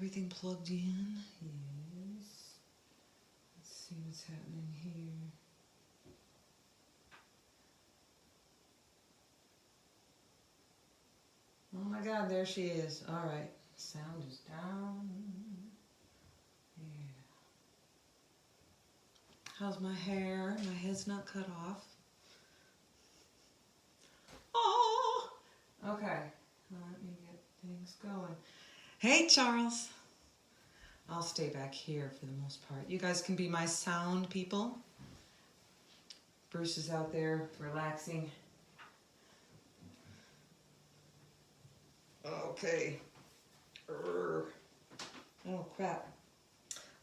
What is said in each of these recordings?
everything plugged in? Yes. Let's see what's happening here. Oh my God, there she is. All right, sound is down. Yeah. How's my hair? My head's not cut off. Oh! Okay, let me get things going. Hey, Charles. I'll stay back here for the most part. You guys can be my sound people. Bruce is out there relaxing. Okay. Oh, crap.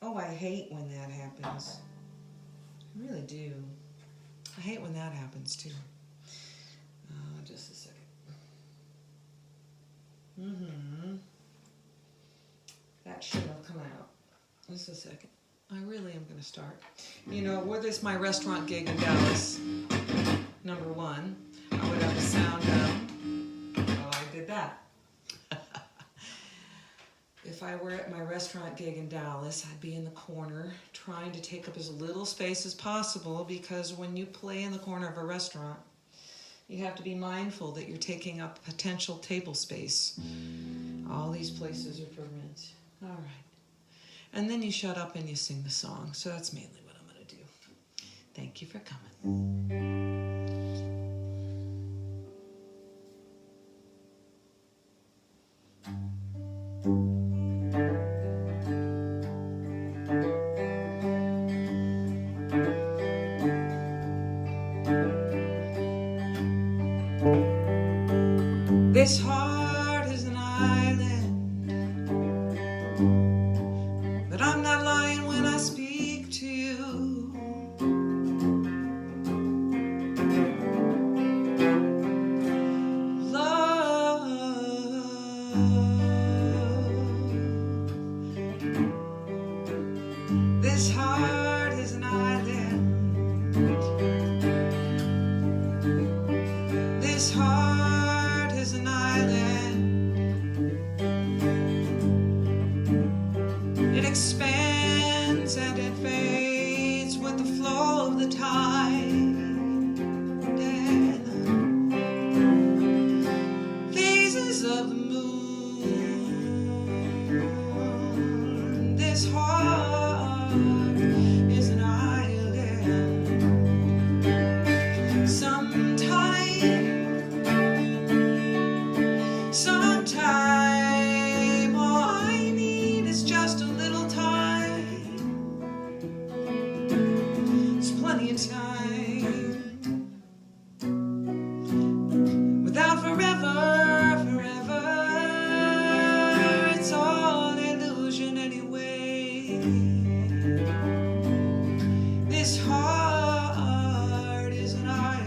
Oh, I hate when that happens. I really do. I hate when that happens, too. Just a second. That should have come out. Just a second. I really am going to start. You know, were this my restaurant gig in Dallas, number one, I would have the sound down. Oh, I did that. If I were at my restaurant gig in Dallas, I'd be in the corner trying to take up as little space as possible, because when you play in the corner of a restaurant, you have to be mindful that you're taking up potential table space. All these places are for rent. All right. And then you shut up and you sing the song. So that's mainly what I'm going to do. Thank you for coming. This heart is an island, but I'm not lying when I speak to you. Love, this heart is an island. This heart is an island. It expands and it fades with the flow of the tide. And the phases of the moon. This heart is an island. Sometime, all I need is just a little time. It's plenty of time. Without forever, forever, it's all an illusion anyway. This heart is an island.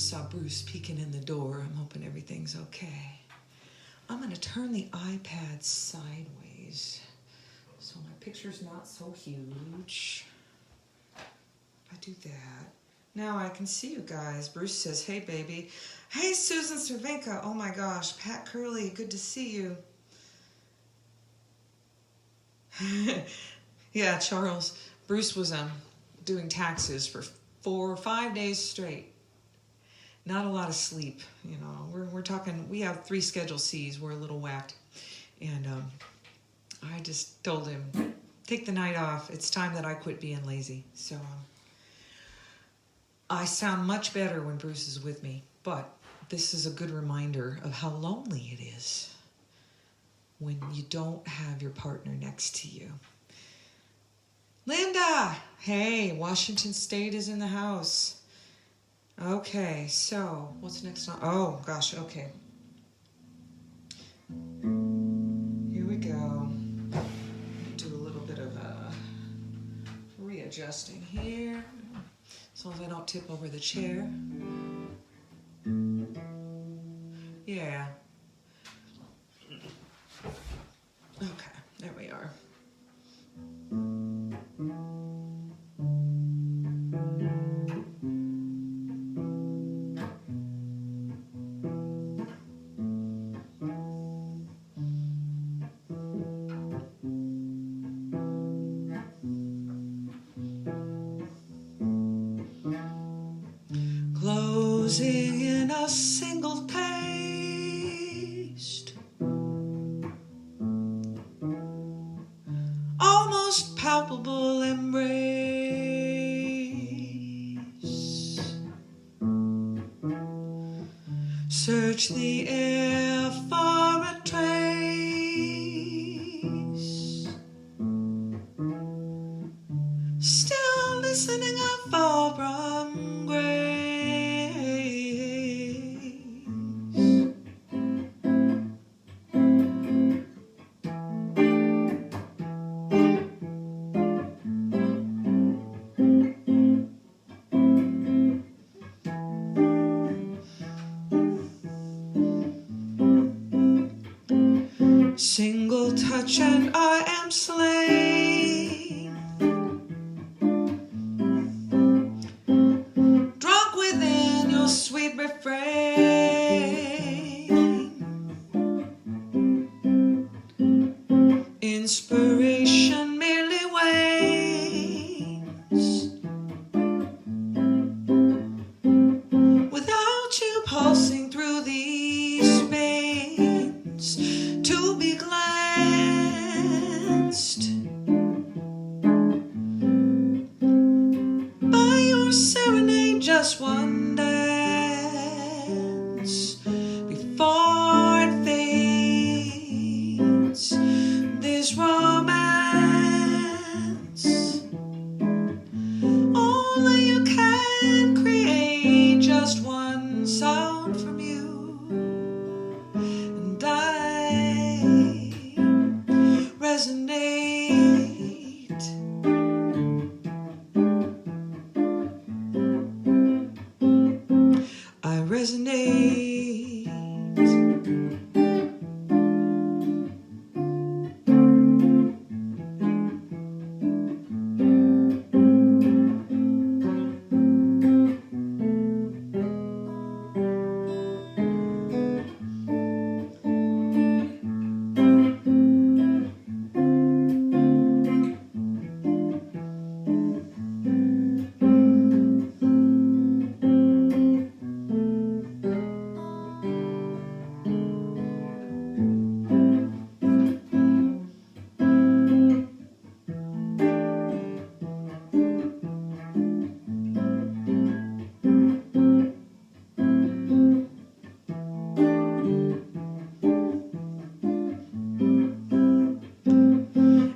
saw Bruce peeking in the door. I'm hoping everything's okay. I'm going to turn the iPad sideways so my picture's not so huge. I do that. Now I can see you guys. Bruce says, hey, baby. Hey, Susan Cervenka. Oh, my gosh. Pat Curley, good to see you. Yeah, Charles. Bruce was doing taxes for 4 or 5 days straight. Not a lot of sleep, you know. We're talking, we have 3 Schedule Cs. We're a little whacked. And I just told him, take the night off. It's time that I quit being lazy. So I sound much better when Bruce is with me. But this is a good reminder of how lonely it is when you don't have your partner next to you. Linda! Hey, Washington State is in the house. Okay, so what's next on? Oh, gosh, okay. Here we go. Do a little bit of readjusting here. As long as I don't tip over the chair. Yeah. Okay, there we are. Closing in a single taste, almost palpable embrace. Search the air for a trace. Still listening, I fall from grace. Single touch and I am slain, drunk within your sweet refrain. Inspiration merely wanes without you pulsing through these veins. To be glanced by your serenade, just one dance before it fades. This romance only you can create, just one sound from you, and I resonate. I resonate.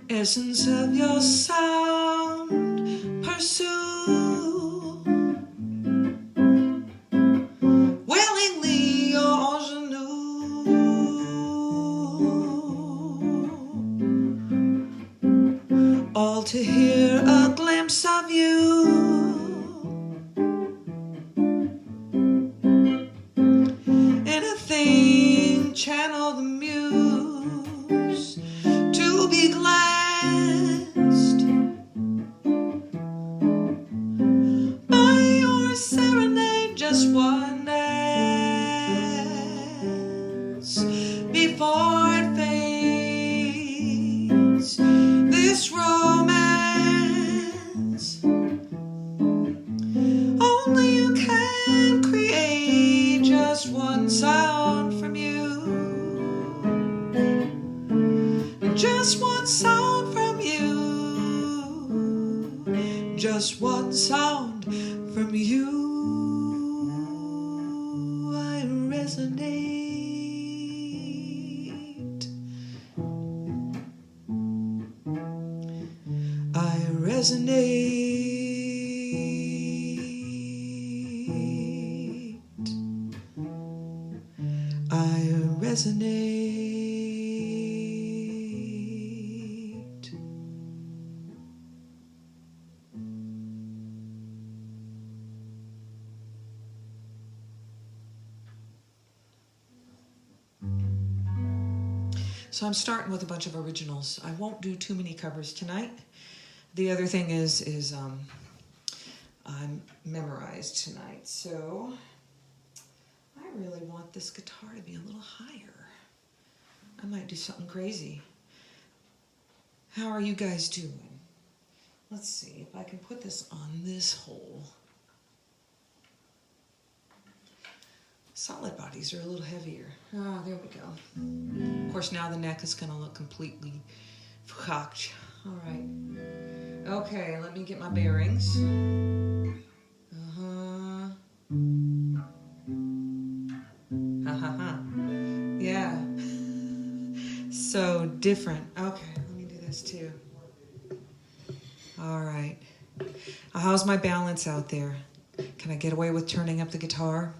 Essence of your sound, pursue willingly your ingenue. All to hear a glimpse of you. choose to be glassed by your serenade. Just one dance before it fades. This romance only you can create. Just one sound from you. Just one sound from you. Just one sound from you. I resonate. I resonate. I resonate. So I'm starting with a bunch of originals. I won't do too many covers tonight. The other thing is I'm memorized tonight, so I really want this guitar to be a little higher. I might do something crazy. How are you guys doing? Let's see if I can put this on this hole. Solid bodies are a little heavier. Ah, there we go. Of course, now the neck is gonna look completely fucked. All right. Okay, let me get my bearings. Yeah. So different. Okay, let me do this too. All right. How's my balance out there? Can I get away with turning up the guitar?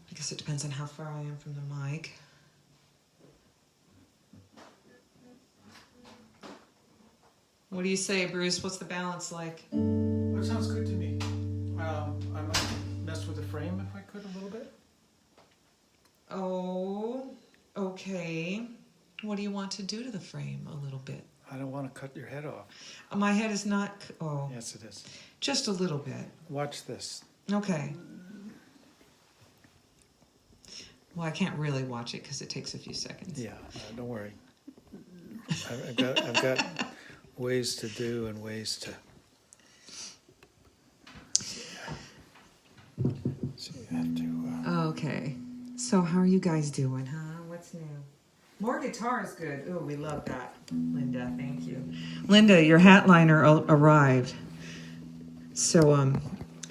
I guess it depends on how far I am from the mic. What do you say, Bruce? What's the balance like? That sounds good to me. I might mess with the frame if I could a little bit. Oh, okay. What do you want to do to the frame a little bit? I don't want to cut your head off. My head is not... Oh. Yes, it is. Just a little bit. Watch this. Okay. Well, I can't really watch it because it takes a few seconds. Yeah, don't worry. I've got ways to do and ways to... So you have to... Okay. So how are you guys doing, huh? What's new? More guitar is good. Oh, we love that. Linda, thank you. Linda, your hat liner arrived. So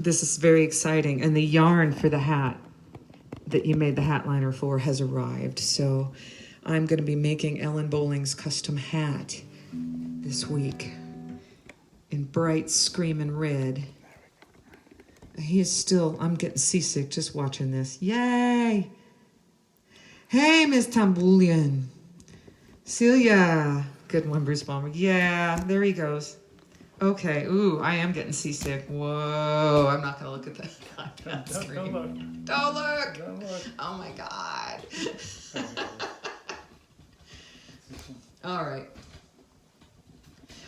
this is very exciting. And the yarn for the hat that you made the hat liner for has arrived. So I'm going to be making Ellen Bowling's custom hat this week in bright screaming red. He is still, I'm getting seasick just watching this. Yay! Hey, Miss Tambulian. Celia. Good one, Bruce Balmer. Yeah, there he goes. Okay, ooh, I am getting seasick. Whoa, I'm not going to look at that screen. Don't look. Don't look. Don't look. Oh, my God. All right.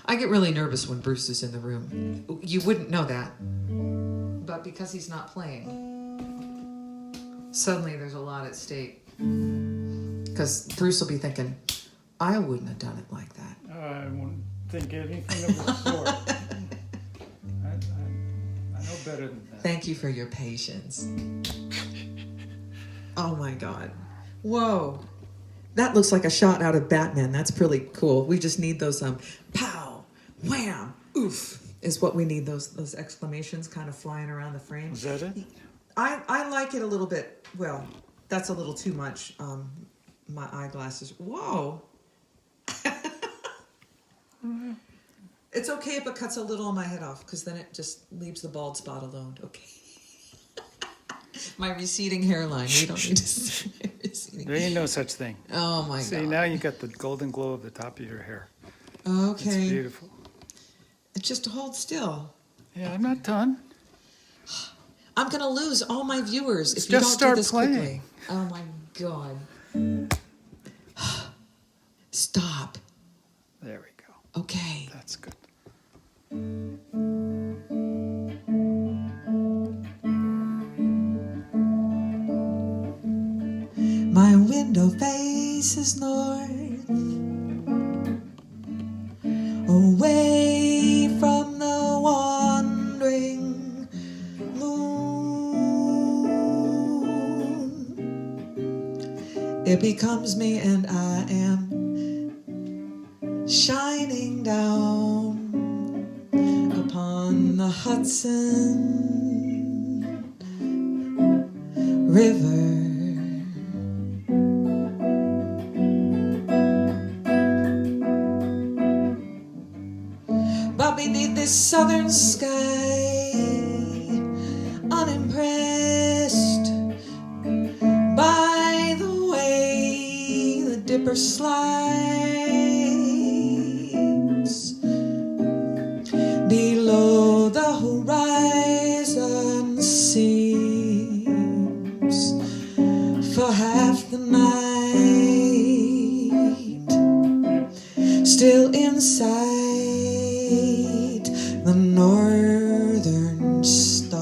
I get really nervous when Bruce is in the room. You wouldn't know that. But because he's not playing, suddenly there's a lot at stake. Because Bruce will be thinking, I wouldn't have done it like that. I won't think anything of the sort. I know better than that. Thank you for your patience. Oh my God. Whoa. That looks like a shot out of Batman. That's pretty cool. We just need those pow, wham, oof is what we need, those exclamations kind of flying around the frame. Is that it? I like it a little bit. Well, that's a little too much. My eyeglasses. Whoa. It's okay if it cuts a little of my head off, because then it just leaves the bald spot alone. Okay. My receding hairline. We don't need to see receding. There ain't no such thing. Oh my God. See, now you got the golden glow of the top of your hair. Okay. It's beautiful. Just hold still. Yeah, I'm not done. I'm gonna lose all my viewers if Just you don't start do this playing. quickly. Oh my God. Stop. There we go. Okay. That's good. My window faces north, away from the wandering moon. It becomes me, and I am shining down upon the Hudson River. But beneath this southern sky, unimpressed by the way the dipper slides below the horizon, seems for half the night still inside the northern star.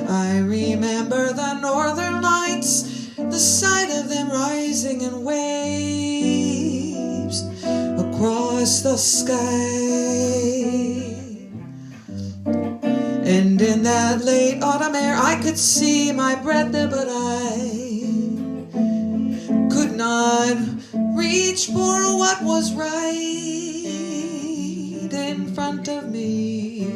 I remember the northern lights, the sight of them rising in waves across the sky. And in that late autumn air I could see my breath there, but I could not reach for what was right in front of me.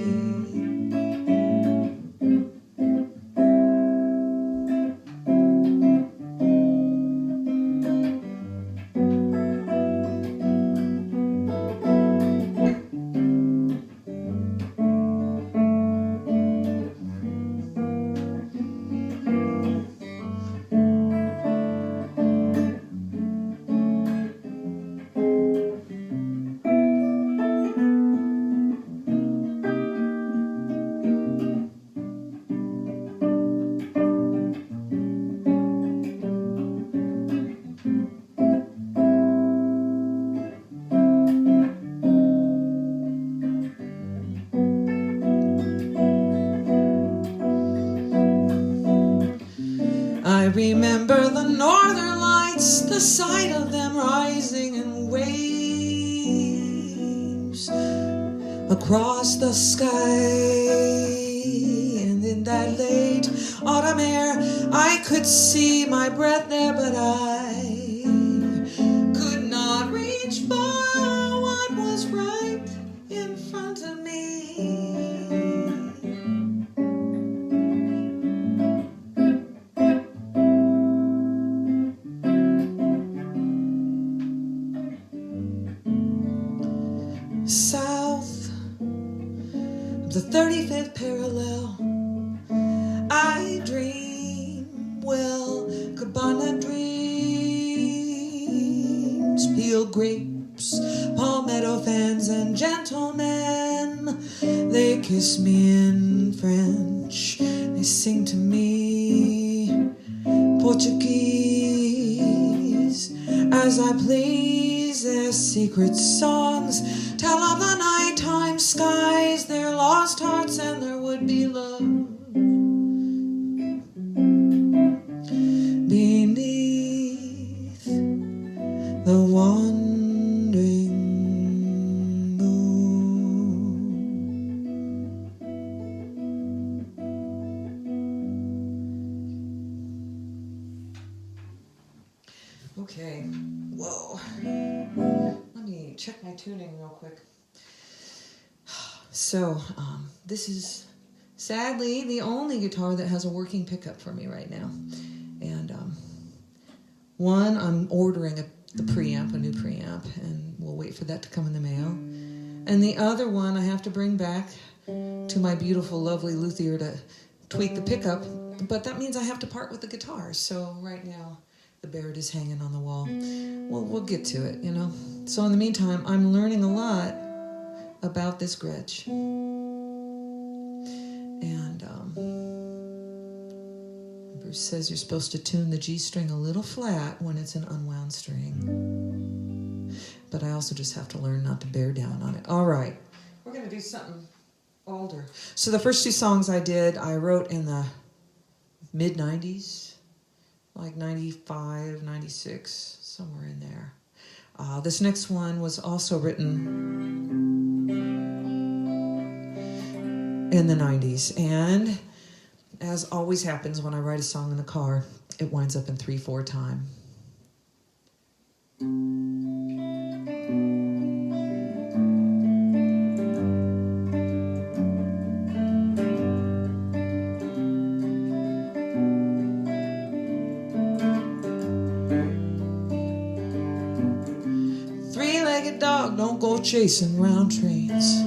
I remember the northern lights, the sight of them rising in waves across the sky. And in that late autumn air I could see my breath there, but I could not reach for what was right in front of me. South of the 35th parallel, I dream, well, cabana dreams, peel grapes, palmetto fans, and gentlemen. They kiss me in French, they sing to me Portuguese as I please. Their secret songs tell of the nighttime skies, their lost hearts and their would-be love beneath the wandering moon. Okay, whoa. Let me check my tuning real quick. So, this is sadly the only guitar that has a working pickup for me right now. And one, I'm ordering the preamp, a new preamp, and we'll wait for that to come in the mail. And the other one I have to bring back to my beautiful, lovely luthier to tweak the pickup, but that means I have to part with the guitar. So right now, the Barrett is hanging on the wall. Well, we'll get to it, you know. So in the meantime, I'm learning a lot about this Gretsch. And Bruce says you're supposed to tune the G string a little flat when it's an unwound string. but I also just have to learn not to bear down on it. All right, we're going to do something older. So the first two songs I did, I wrote in the mid-90s, like 95, 96, somewhere in there. This next one was also written in the 90s. And as always happens when I write a song in the car, it winds up in 3/4 time. Three-legged dog don't go chasing round trains.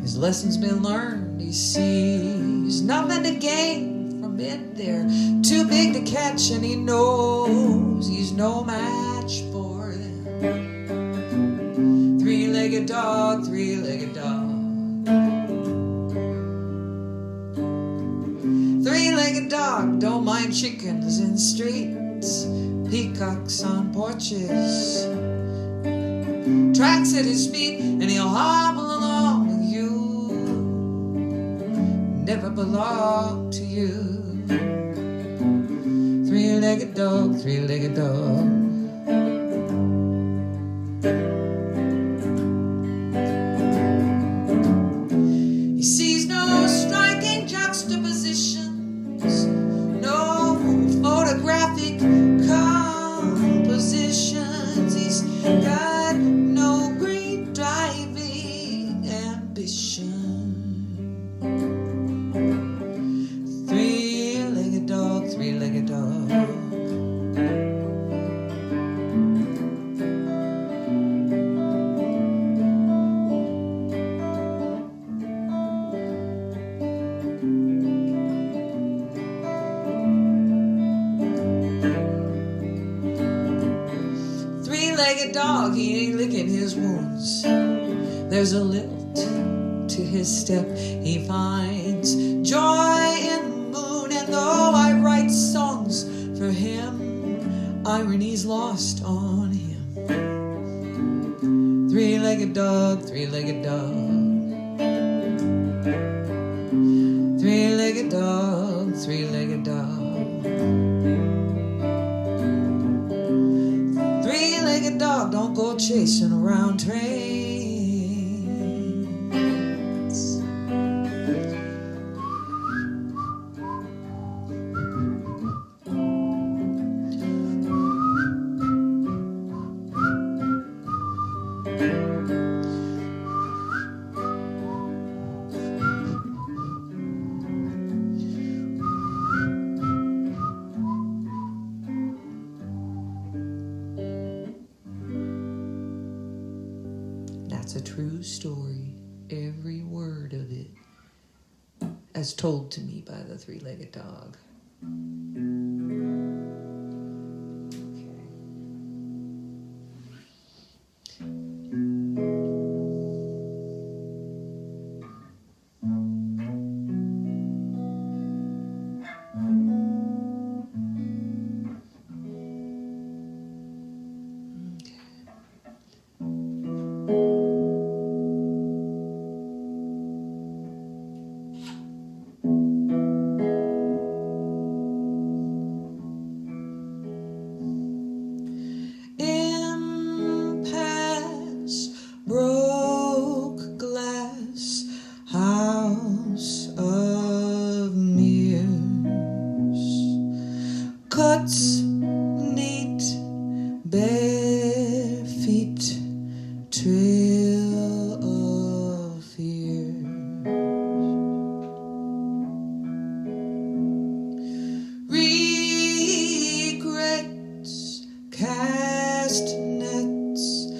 His lesson's been learned, he sees nothing to gain from it. They're too big to catch, and he knows he's no match for them. Three-legged dog, three-legged dog. Three-legged dog don't mind chickens in streets, peacocks on porches, tracks at his feet, and he'll hobble along with you. Never belong to you. Three-legged dog, three-legged dog. He sees no striking juxtapositions, no photographic compositions. He's got no great driving ambition. Three-legged dog, three-legged dog. Three-legged dog, he ain't licking his wounds. There's a lilt to his step. He finds joy in the moon, and though I write songs for him, irony's lost on him. Three-legged dog, three-legged dog. Three-legged dog, three-legged dog. Three-legged dog don't go chasing around trains. That's a true story, every word of it, as told to me by the three-legged dog. Broke glass house of mirrors, cuts neat, bare feet, trail of fear. Regrets cast nets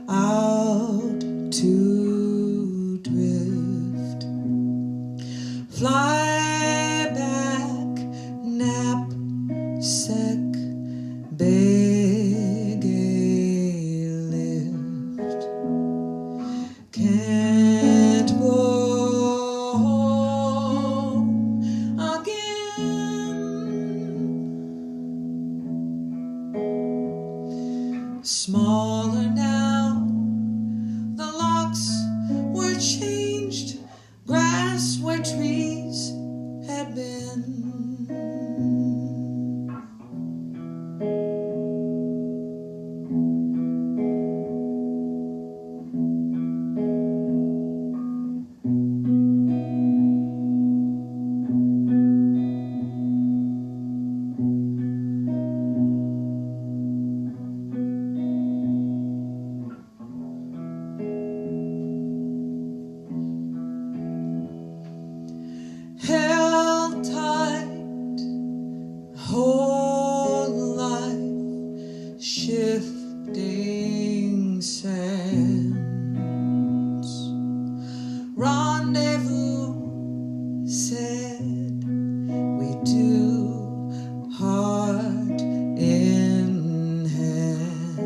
out to drift, fly back, knapsack, beg a lift, can't go home again. smaller now. The locks were changed, grass where trees had been. Held tight, whole life, shifting sands. Rendezvous said we do, heart in hand.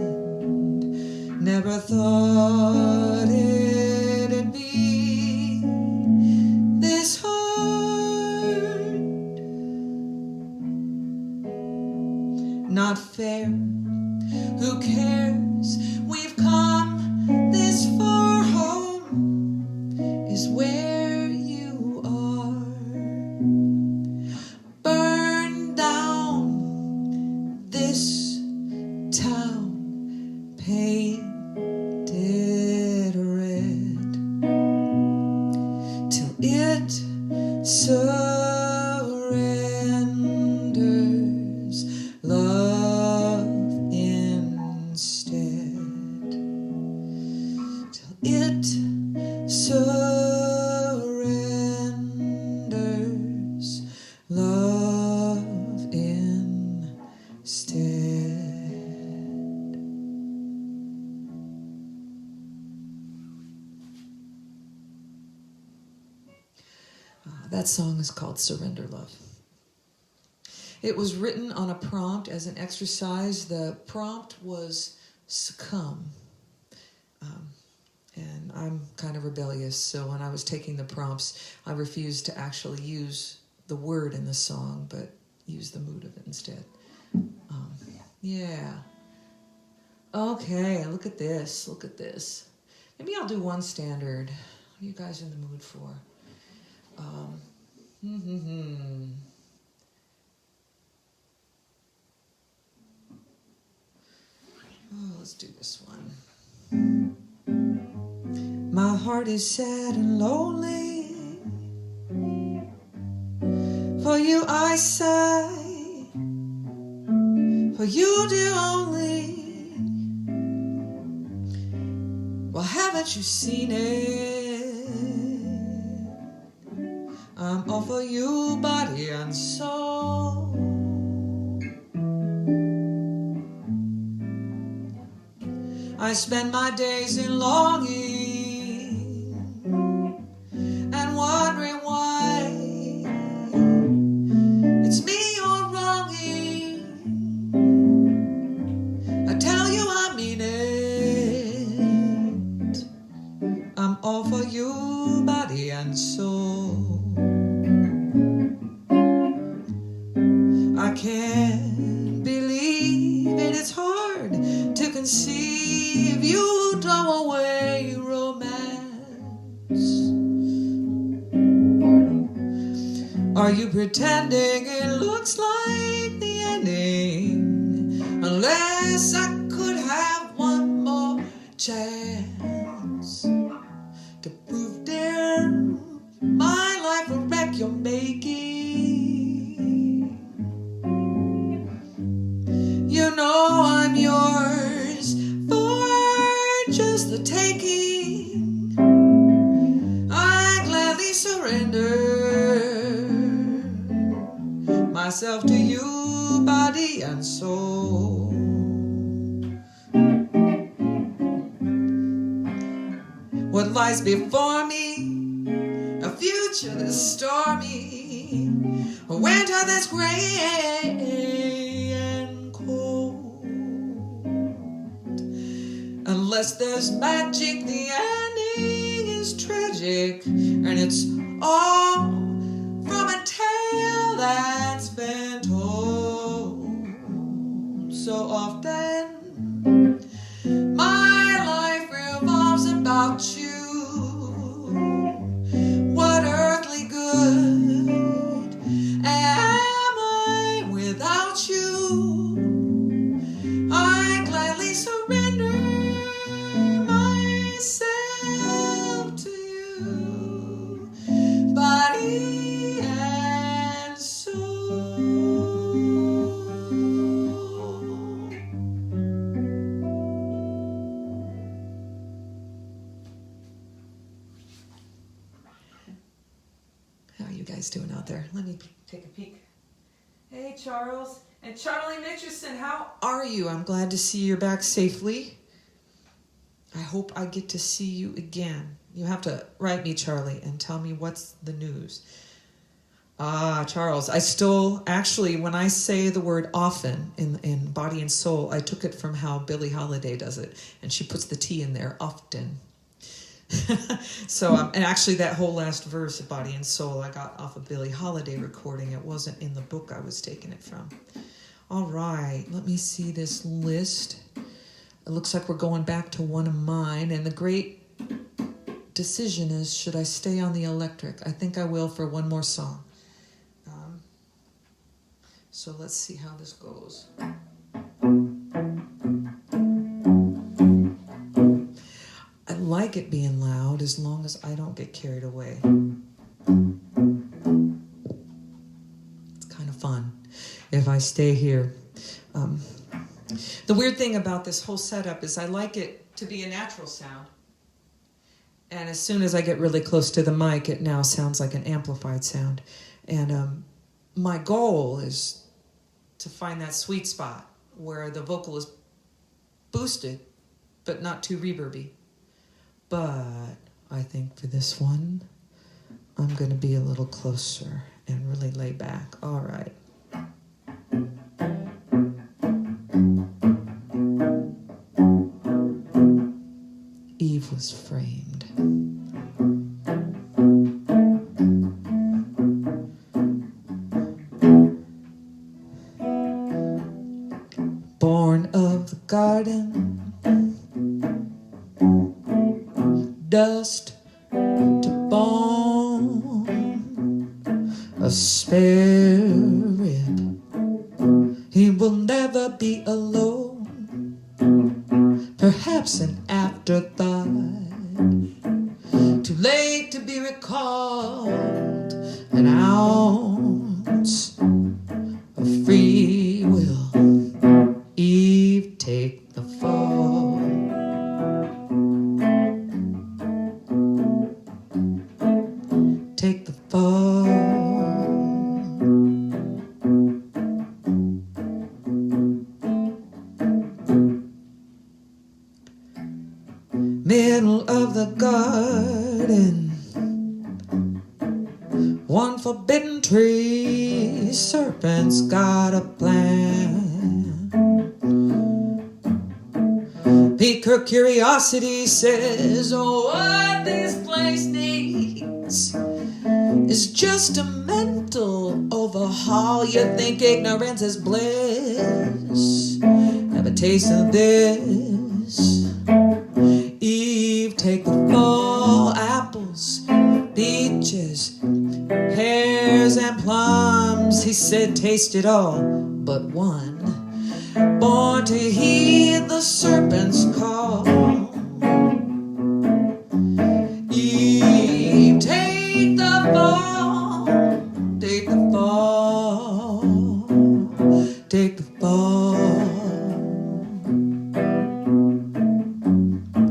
Never thought it'd be this hard. Not fair, who cares? We've come this far. Home is where you are. Burn down this town, painted red, till it surrenders love instead, till it surrenders love instead. That song is called Surrender Love. It was written on a prompt as an exercise. The prompt was succumb. And I'm kind of rebellious, so when I was taking the prompts, I refused to actually use the word in the song, but use the mood of it instead. Yeah. Okay, look at this. Look at this. Maybe I'll do one standard. What are you guys in the mood for? Oh, let's do this one. My heart is sad and lonely. For you I sigh. For you, dear, only. Well, haven't you seen it? I'm all for you, body and soul. I spend my days in longing and wondering why it's me you're wronging. I tell you I mean it. I'm all for you, body and soul. I can't believe it. It's hard to conceive you throw away romance. Are you pretending it looks like the ending? Unless I could have one more chance to prove, dear, my life a wreck you're making. You know I'm yours for just the taking. I gladly surrender myself to you, body and soul. What lies before me, a future that's stormy, a winter that's gray and cold. Unless there's magic, the ending is tragic, and it's all from a tale that's been told so often. without you? What earthly good am I without you? I gladly surrender myself to you, body and soul. How are you guys doing out there? Let me take a peek. Hey, Charles. And Charlie Mitchison, how are you? I'm glad to see you're back safely. I hope I get to see you again. You have to write me, Charlie, and tell me what's the news. Ah, Charles, I still, actually, when I say the word often in Body and Soul, I took it from how Billie Holiday does it, and she puts the T in there, often. So, and actually that whole last verse of Body and Soul I got off a Billie Holiday recording. It wasn't in the book I was taking it from. All right, let me see this list. It looks like we're going back to one of mine, and the great decision is, should I stay on the electric? I think I will for one more song. So let's see how this goes. I like it being loud as long as I don't get carried away. It's kind of fun if I stay here. The weird thing about this whole setup is I like it to be a natural sound. And as soon as I get really close to the mic, it now sounds like an amplified sound. And my goal is to find that sweet spot where the vocal is boosted, but not too reverby. But I think for this one, I'm going to be a little closer and really lay back. All right. Eve was framed. Born of the garden, dust to bone, a spare rib. He will never be alone, perhaps an afterthought, too late to be recalled, an ounce of free will. Eve, take the fall. Take the fall. Middle of the garden, one forbidden tree, serpent's got a plan. Pique her curiosity, says, oh, what this place needs is just a mental overhaul. You think ignorance is bliss? Have a taste of this. Eve, take the fall. Apples, peaches, pears and plums. He said, taste it all but one. Born to heed the serpent's call. Eve, take the fall. Take the fall. Take the fall.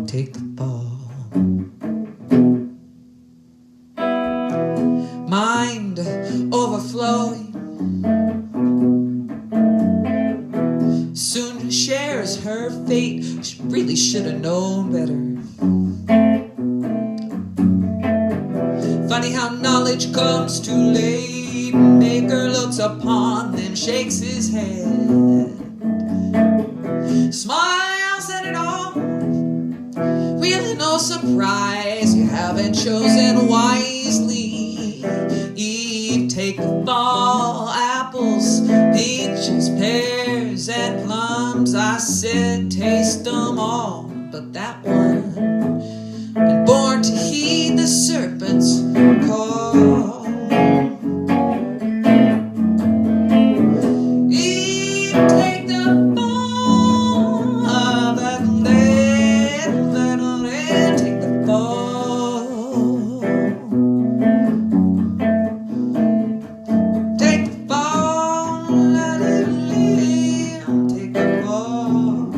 Take the fall. Mind overflowing, soon shares her fate. She really should have known better. Funny how knowledge comes too late. Maker looks upon them, shakes his head, smiles at it all. Really no surprise, you haven't chosen wisely. Eve, take the fall. Apples, peaches, pears and plums. I said taste them all but that one, and serpent's call. Eve, take the fall, that'll let, take the fall. Take the fall, let it live, take the fall.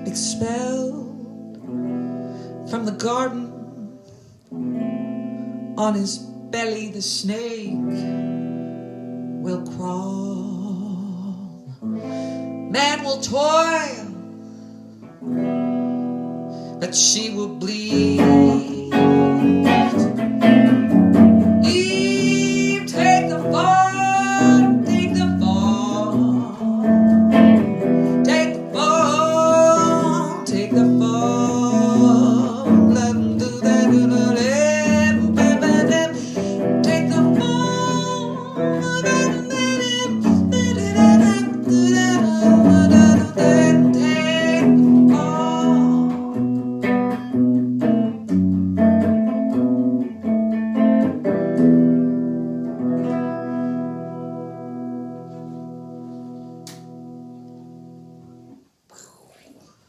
Expelled from the garden, on his belly the snake will crawl. Man will toil, but she will bleed. Eve, take the fall, take the fall. Take the fall, take the fall. Let them do that, do that, take the fall. Take the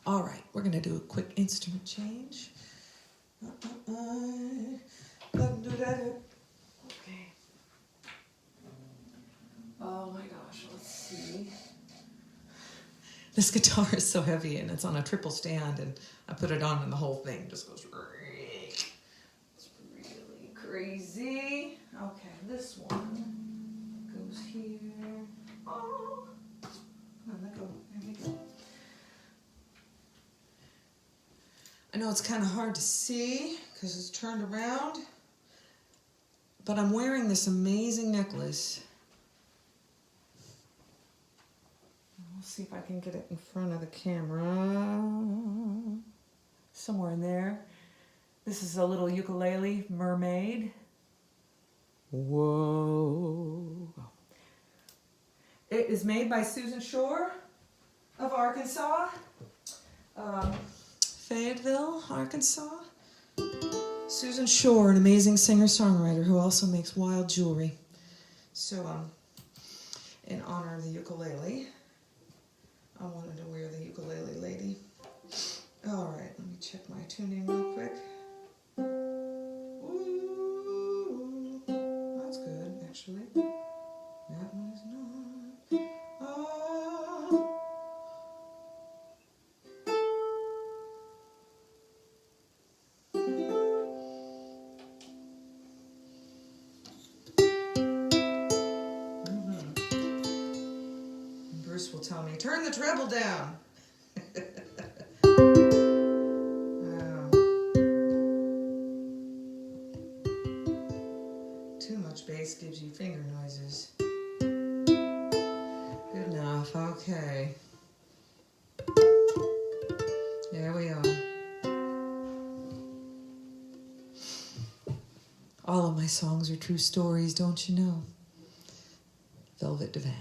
All right, we're going to do a quick instrument change. Okay. Oh my gosh, let's see. This guitar is so heavy and it's on a triple stand, and I put it on and the whole thing just goes. It's really crazy. Okay, this one goes here. Oh, come on, let go. There we go. I know it's kind of hard to see because it's turned around, but I'm wearing this amazing necklace. We'll see if I can get it in front of the camera. Somewhere in there. This is a little ukulele mermaid. Whoa. It is made by Susan Shore of Arkansas. Fayetteville, Arkansas. Susan Shore, an amazing singer-songwriter who also makes wild jewelry. So, in honor of the ukulele, I wanted to wear the ukulele lady. All right, let me check my tuning real quick. Ooh, that's good, actually. That one is not. Bruce will tell me, turn the treble down. Too much bass gives you finger noises. Good enough, okay. There we are. All of my songs are true stories, don't you know? Velvet Divan.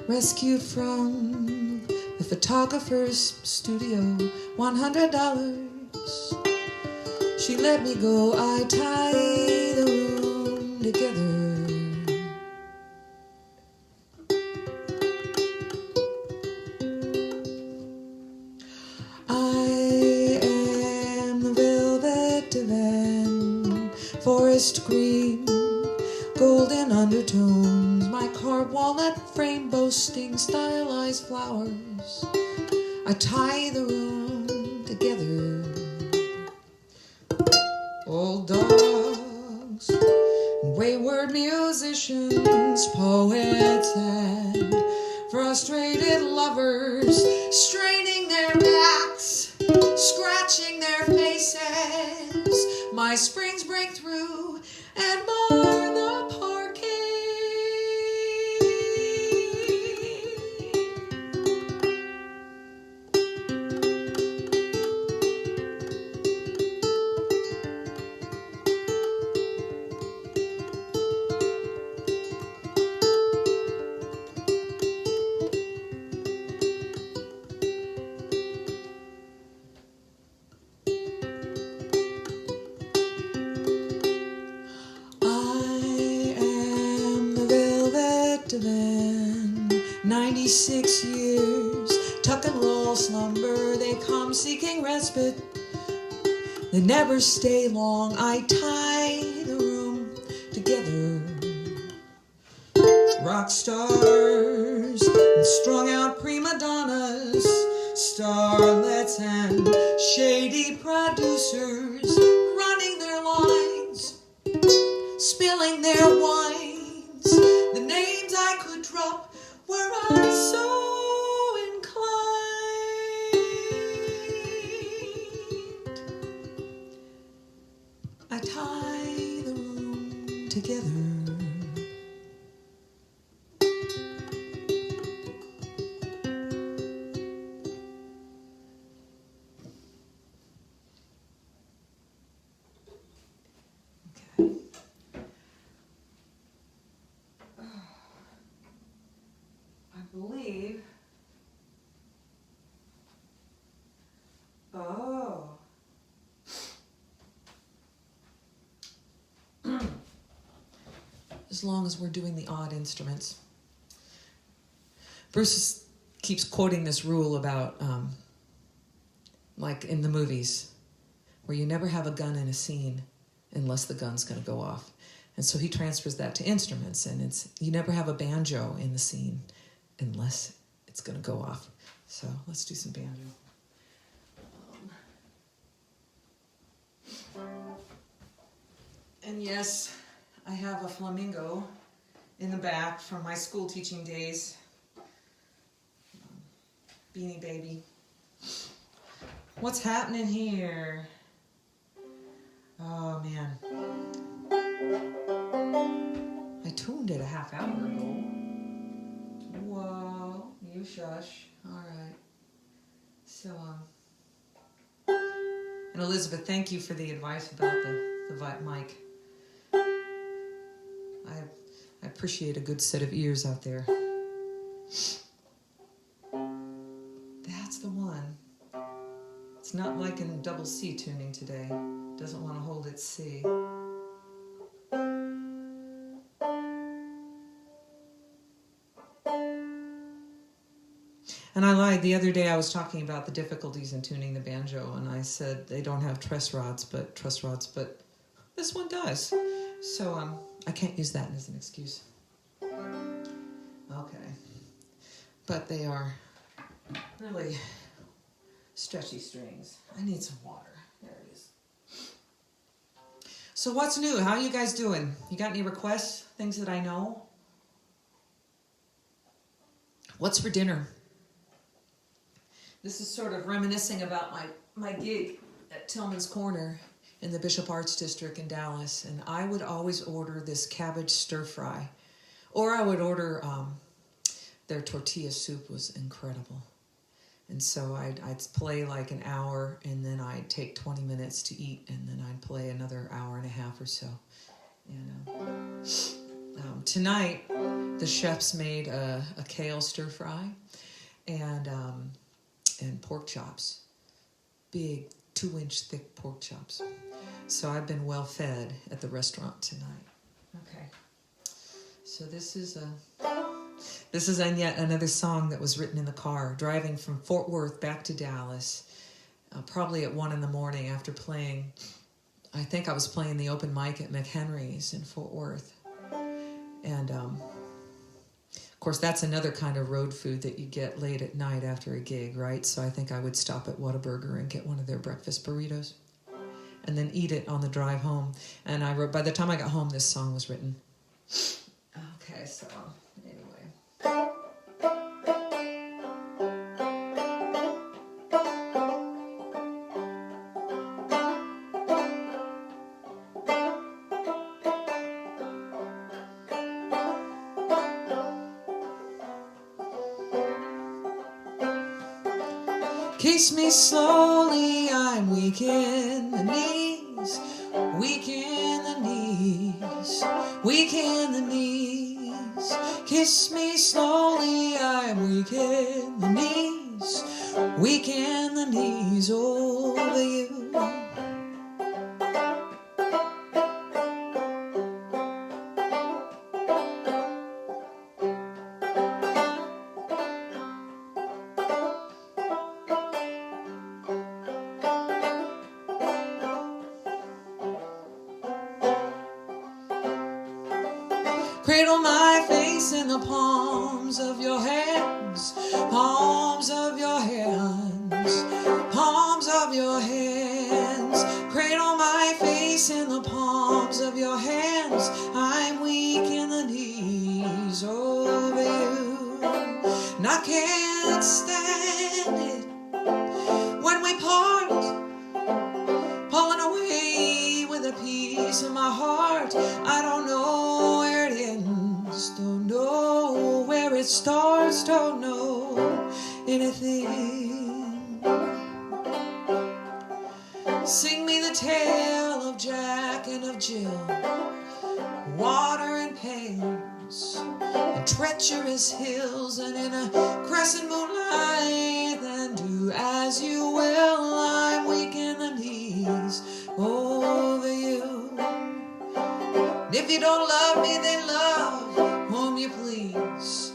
Rescued from the photographer's studio, $100. She let me go, I tie the room together. I am the velvet divan, forest green, golden undertones, my carved walnut frame boasting stylized flowers. I tie the room together. Old dogs, wayward musicians, poets, and frustrated lovers, straining their backs, scratching their faces. My springs break through, and more 26 years, tuck and roll slumber, they come seeking respite. They never stay long, I tie the room together. Rock stars and strung out prima donnas, starlets and shady producers, running their lines, spilling their wines. The names I could drop were I so inclined. I tie the room together. Believe. Oh. As long as we're doing the odd instruments. Bruce keeps quoting this rule about, like in the movies, where you never have a gun in a scene unless the gun's going to go off. And so he transfers that to instruments, and it's you never have a banjo in the scene unless it's going to go off. So let's do some banjo. And yes, I have a flamingo in the back from my school teaching days. Beanie Baby. What's happening here? Oh man. I tuned it a half hour ago. Whoa, you shush. All right. So, and Elizabeth, thank you for the advice about the mic. I appreciate a good set of ears out there. That's the one. It's not like in double C tuning today. Doesn't want to hold its C. And I lied. The other day I was talking about the difficulties in tuning the banjo, and I said they don't have truss rods, but this one does. So I can't use that as an excuse. Okay. But they are really stretchy strings. I need some water. There it is. So what's new? How are you guys doing? You got any requests? Things that I know? What's for dinner? This is sort of reminiscing about my gig at Tillman's Corner in the Bishop Arts District in Dallas. And I would always order this cabbage stir fry. Or I would order, their tortilla soup was incredible. And so I'd play like an hour, and then I'd take 20 minutes to eat, and then I'd play another hour and a half or so. And tonight, the chefs made a kale stir fry and pork chops, big 2-inch thick pork chops. So I've been well fed at the restaurant tonight. Okay, so this is yet another song that was written in the car, driving from Fort Worth back to Dallas, probably at 1 a.m. after playing. I think I was playing the open mic at McHenry's in Fort Worth. And of course, that's another kind of road food that you get late at night after a gig, right? So I think I would stop at Whataburger and get one of their breakfast burritos and then eat it on the drive home. And by the time I got home, this song was written. Okay, so anyway. Kiss me slowly, I'm weak in the knees, weak in the knees, weak in the knees. Kiss me slowly, I'm weak in the knees, weak in the knees over you. Cradle my face in the palms of your hands, palms of your hands, palms of your hands. Cradle my face in the palms of your hands. I'm weak in the knees over you, and I can't stand it when we part, pulling away with a piece of my heart. I don't know where it ends, don't know where it starts, don't know anything. Sing me the tale of Jack and of Jill, water and pails, and treacherous hills, and in a crescent moonlight, then do as you will. I'm weak in the knees over you. And if you don't love me, then love whom you please.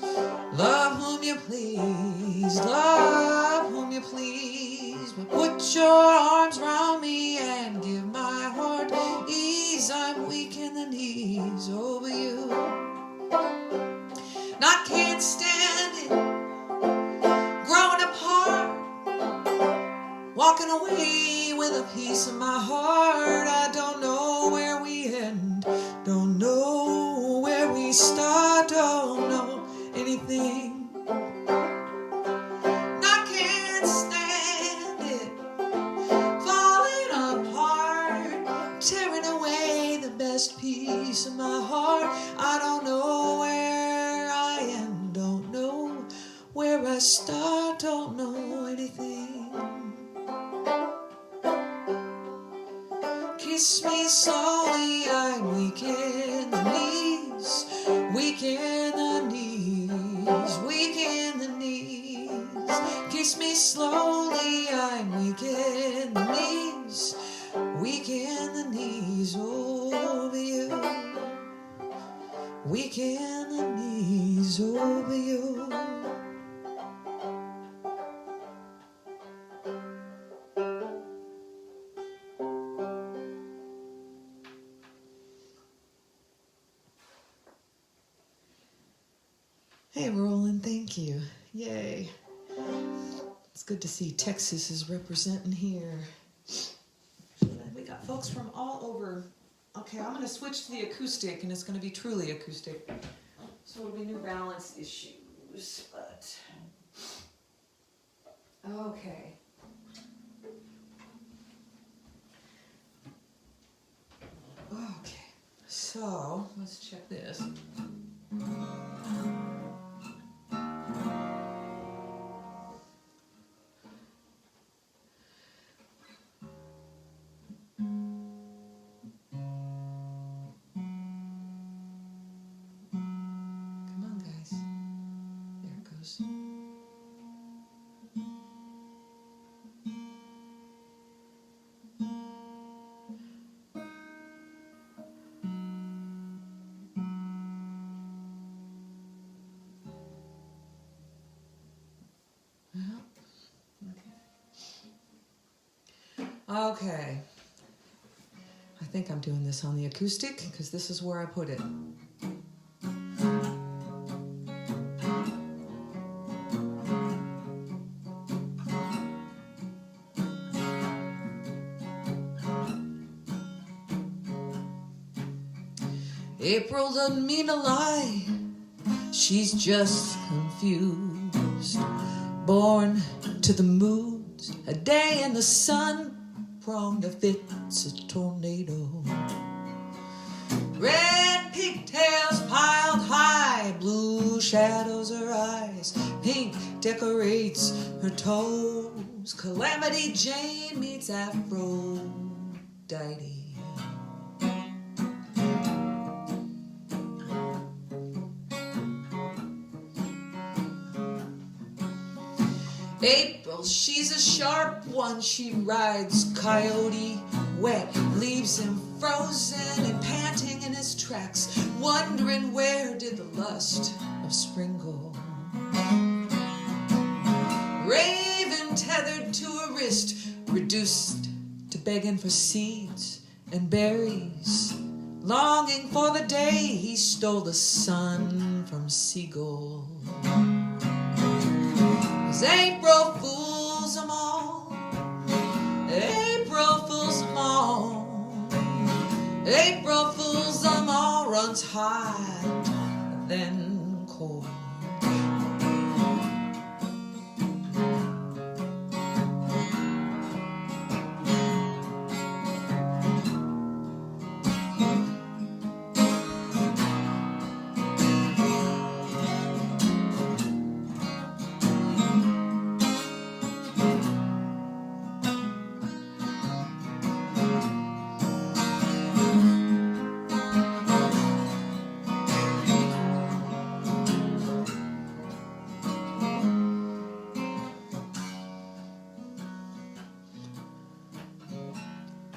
Love whom you please. Love whom you please. But put your arms round me and give my heart ease. I'm weak in the knees over you. And I can't stand it, growing apart, walking away with a piece of my heart. I don't know where we end, don't know where we start, don't know anything. And I can't stand it, falling apart, tearing away the best piece of my heart. I don't know where I am, don't know where I start, don't know anything. Kiss me slowly, I'm weak in the knees, weak in the knees, weak in the knees. Kiss me slowly, I'm weak in the knees, weak in the knees over you, weak in the knees over you. Hey, Roland, thank you. Yay. It's good to see Texas is representing here. We got folks from all over. Okay, I'm going to switch to the acoustic, and it's going to be truly acoustic. So it'll be New Balance issues, but... Okay. Okay, so let's check this. Okay. I think I'm doing this on the acoustic because this is where I put it. April doesn't mean a lie, she's just confused. Born to the moods, a day in the sun, prone to fits a tornado. Red pigtails piled high, blue shadows her eyes, pink decorates her toes. Calamity Jane meets Aphrodite. April, she's a sharp one, she rides coyote wet, leaves him frozen and panting in his tracks, wondering where did the lust of spring go. Raven tethered to a wrist, reduced to begging for seeds and berries, longing for the day he stole the sun from seagull. 'Cause April fools them all, April fools them all, April fools them all, runs hot then cold.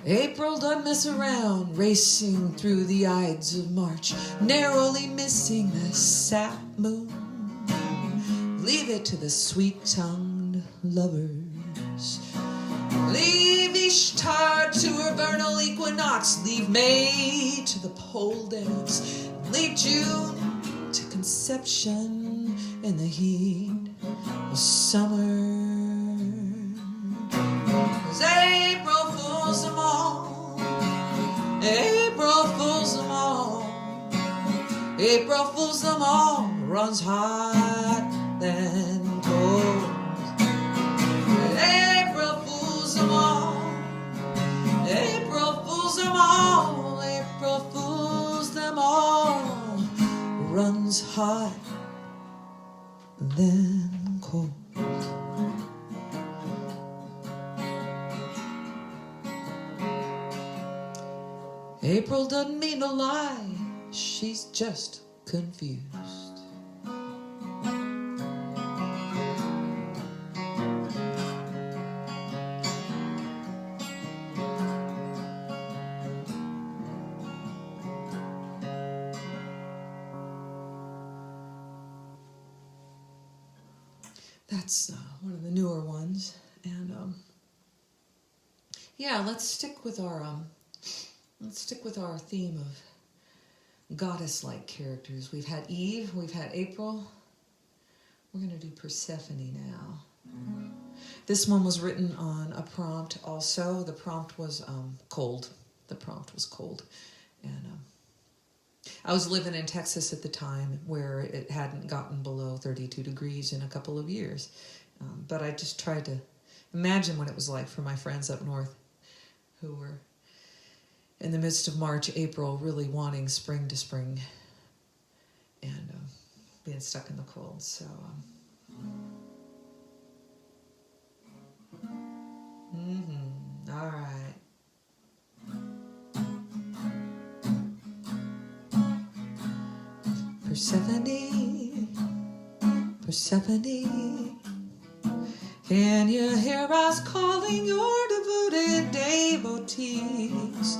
April doesn't mess around, racing through the Ides of March, narrowly missing the sap moon. Leave it to the sweet-tongued lovers. Leave Ishtar to her vernal equinox. Leave May to the pole dance. Leave June to conception in the heat of summer. 'Cause April fools them all, April fools them all, April fools them all, runs hot then cold. April fools them all, April fools them all, April fools them all, runs hot then cold. April doesn't mean to lie, she's just confused. That's one of the newer ones, and yeah, let's stick with our theme of goddess-like characters. We've had Eve, we've had April. We're going to do Persephone now. This one was written on a prompt also. The prompt was cold. The prompt was cold. And I was living in Texas at the time where it hadn't gotten below 32 degrees in a couple of years. But I just tried to imagine what it was like for my friends up north who were in the midst of March, April, really wanting spring to spring and being stuck in the cold. So, all right. Persephone, Persephone, can you hear us calling your devoted devotees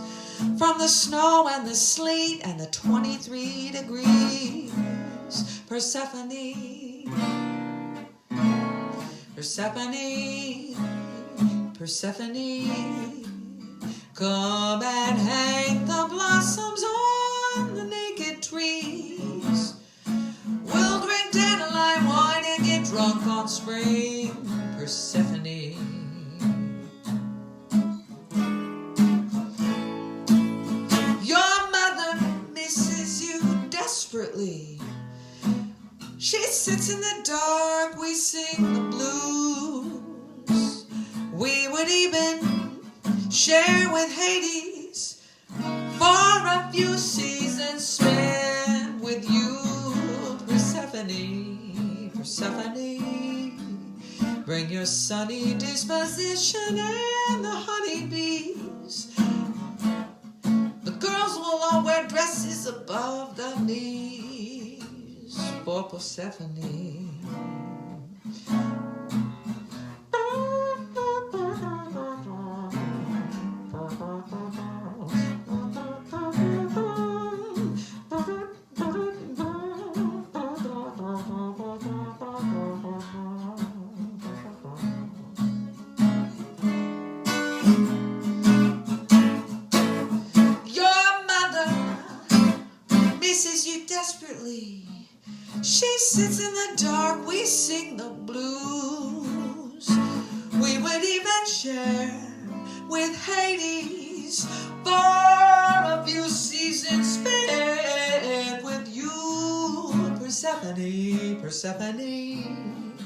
from the snow and the sleet and the 23 degrees? Persephone, Persephone, Persephone, come and hang the blossoms on the naked trees. We'll drink dandelion wine and get drunk on spring. Persephone, your mother misses you desperately. She sits in the dark, we sing the blues. We would even share with Hades for a few seasons spent with you. Persephone, Persephone, bring your sunny disposition and the honeybees. The girls will all wear dresses above the knees for Persephone. Your mother She sits in the dark, we sing the blues. We would even share with Hades for a few seasons spent with you. Persephone, Persephone,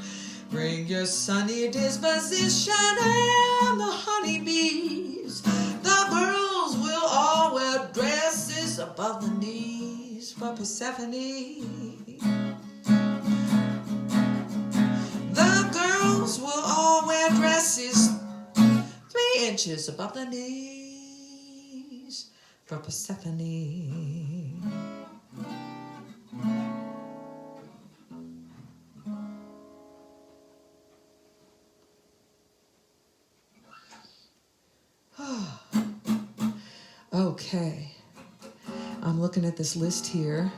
bring your sunny disposition and the honeybees. The girls will all wear dresses above the knees for Persephone. The girls will all wear dresses 3 inches above the knees for Persephone. Okay, I'm looking at this list here.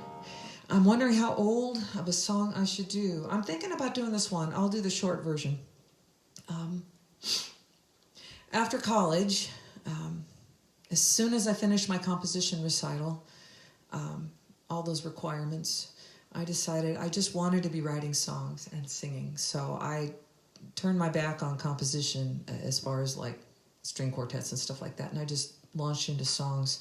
I'm wondering how old of a song I should do. I'm thinking about doing this one. I'll do the short version. After college, as soon as I finished my composition recital, all those requirements, I decided I just wanted to be writing songs and singing. So I turned my back on composition as far as like string quartets and stuff like that, and I just launched into songs.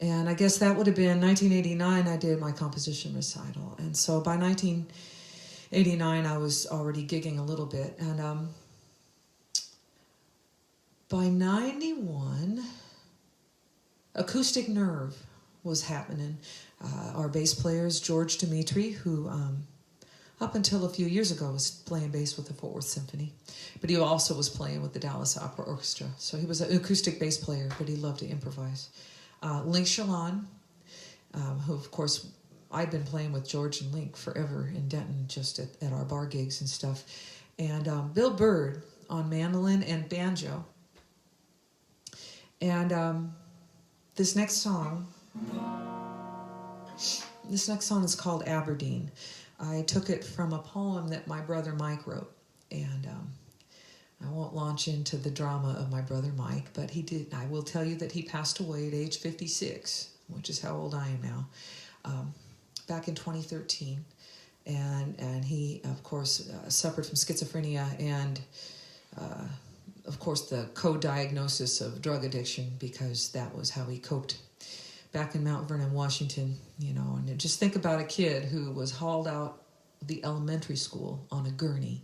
And I guess that would have been 1989 I did my composition recital. And so by 1989 I was already gigging a little bit. And by 91, Acoustic Nerve was happening. Our bass player is George Dimitri, who up until a few years ago was playing bass with the Fort Worth Symphony. But he also was playing with the Dallas Opera Orchestra. So he was an acoustic bass player, but he loved to improvise. Link Shalon, who of course I'd been playing with George and Link forever in Denton, just at our bar gigs and stuff. And Bill Bird on mandolin and banjo. And this next song is called Aberdeen. I took it from a poem that my brother Mike wrote. And I won't launch into the drama of my brother Mike, but he did. I will tell you that he passed away at age 56, which is how old I am now, back in 2013. And he, of course, suffered from schizophrenia and, of course, the co-diagnosis of drug addiction, because that was how he coped back in Mount Vernon, Washington, you know. And just think about a kid who was hauled out of the elementary school on a gurney,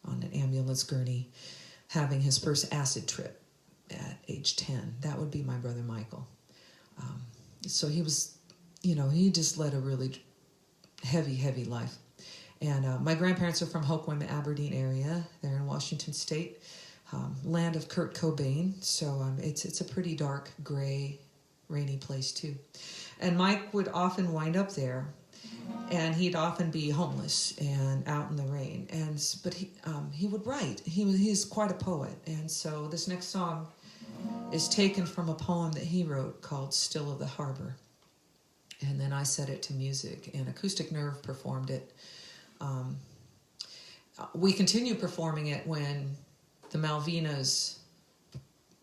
on an ambulance gurney, having his first acid trip at age 10. That would be my brother Michael. So he was, you know, he just led a really heavy life. And my grandparents are from Hoquiam, Aberdeen area. They're in Washington State, land of Kurt Cobain. So it's a pretty dark, gray, rainy place too. And Mike would often wind up there, and he'd often be homeless and out in the rain. But he would write. He's quite a poet. And so this next song is taken from a poem that he wrote called Still of the Harbor. And then I set it to music, and Acoustic Nerve performed it. We continued performing it when the Malvinas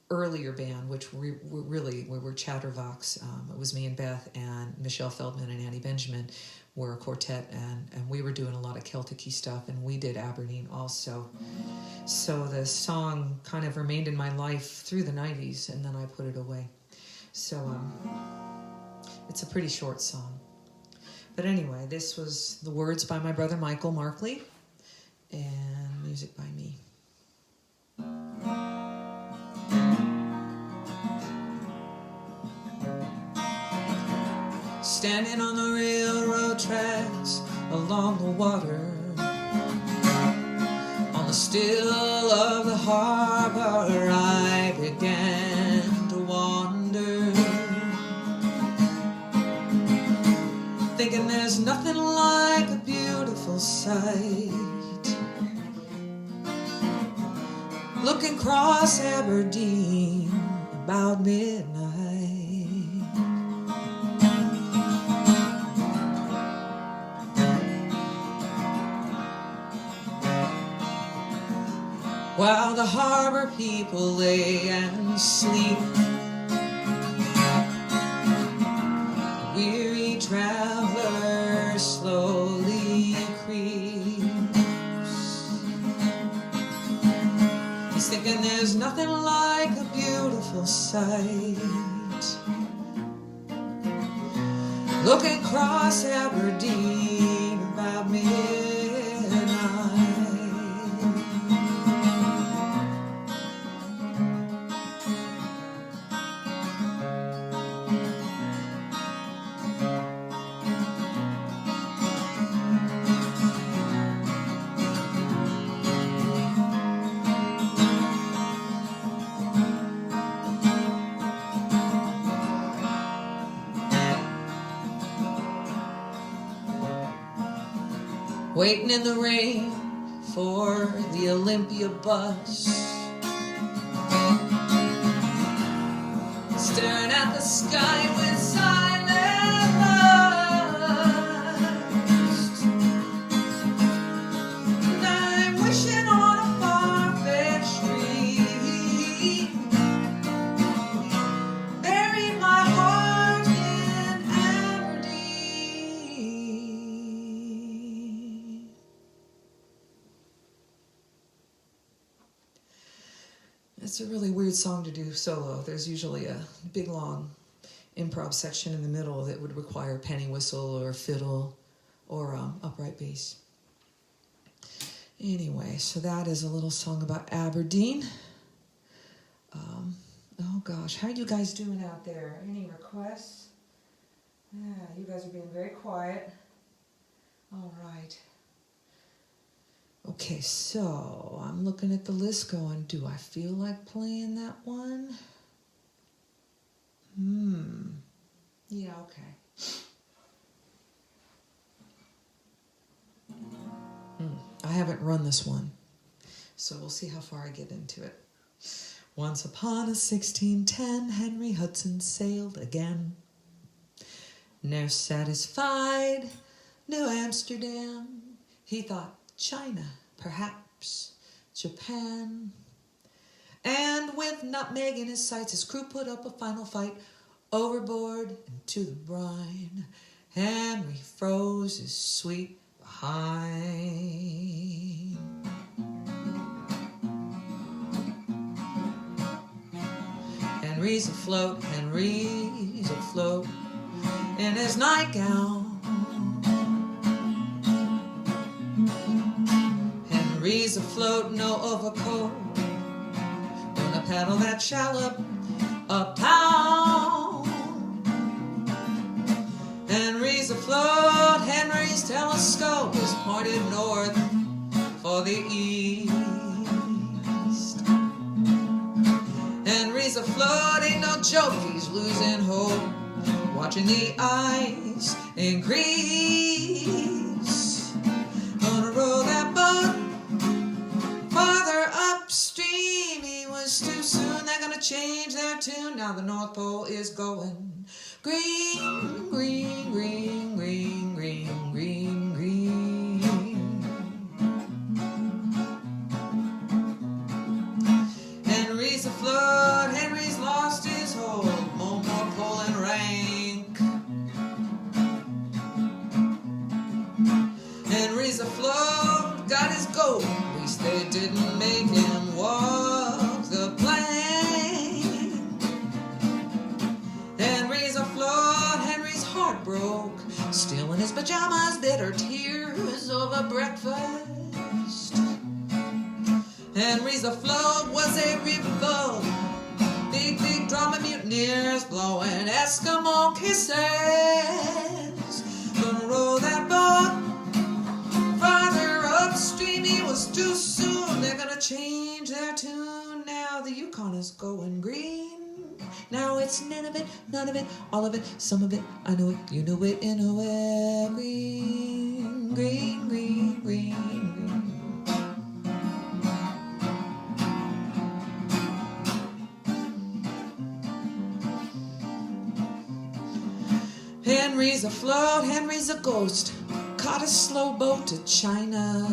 earlier band, which we were Chatterbox, it was me and Beth and Michelle Feldman and Annie Benjamin, were a quartet, and we were doing a lot of Celtic-y stuff, and we did Aberdeen also. So the song kind of remained in my life through the 90s, and then I put it away. So it's a pretty short song. But anyway, this was the words by my brother Michael Markley, and music by me. Standing on the railroad tracks along the water, on the still of the harbor, I began to wander, thinking there's nothing like a beautiful sight. Looking across Aberdeen about midnight, while the harbor people lay and sleep, weary travelers slowly sight. Looking across Aberdeen about midnight. Waiting in the rain for the Olympia bus, staring at the sky with silent lust. And I'm wishing on a far-fetched dream, buried my heart in Aberdeen. It's a really weird song to do solo. There's usually a big, long improv section in the middle that would require penny whistle or fiddle or upright bass. Anyway, so that is a little song about Aberdeen. Oh gosh, how are you guys doing out there? Any requests? Yeah, you guys are being very quiet. All right. Okay, so I'm looking at the list going, do I feel like playing that one? Yeah, okay. I haven't run this one, so we'll see how far I get into it. Once upon a 1610, Henry Hudson sailed again. Ne'er satisfied, New Amsterdam. He thought China, perhaps Japan. And with nutmeg in his sights, his crew put up a final fight. Overboard into the brine, Henry froze his sweet behind. Henry's afloat, Henry's afloat in his nightgown. Henry's afloat, no overcoat, gonna paddle that shallop uptown. Henry's afloat, Henry's telescope is pointed north for the east. Henry's afloat, ain't no joke, he's losing hope, watching the ice increase. Gonna row that boat farther upstream, he was too soon, they're gonna change their tune. Now the North Pole is going green, green, green, green, green, green, green. Henry's afloat, Henry's lost his hold, no more pulling rank. Henry's afloat, got his gold, at least they didn't make him walk the plank. Henry's afloat, Henry's heart broke, still in his pajamas, bitter tears over breakfast. Henry's afloat was a revolt, big, big drama mutineers blowing Eskimo kisses. Gonna roll that boat farther upstream, he was too soon, they're gonna change their tune. Now the Yukon is going green. Now it's none of it, all of it, some of it, I know it, you know it, in a way. Green, green, green, green, green. Henry's afloat, Henry's a ghost, caught a slow boat to China.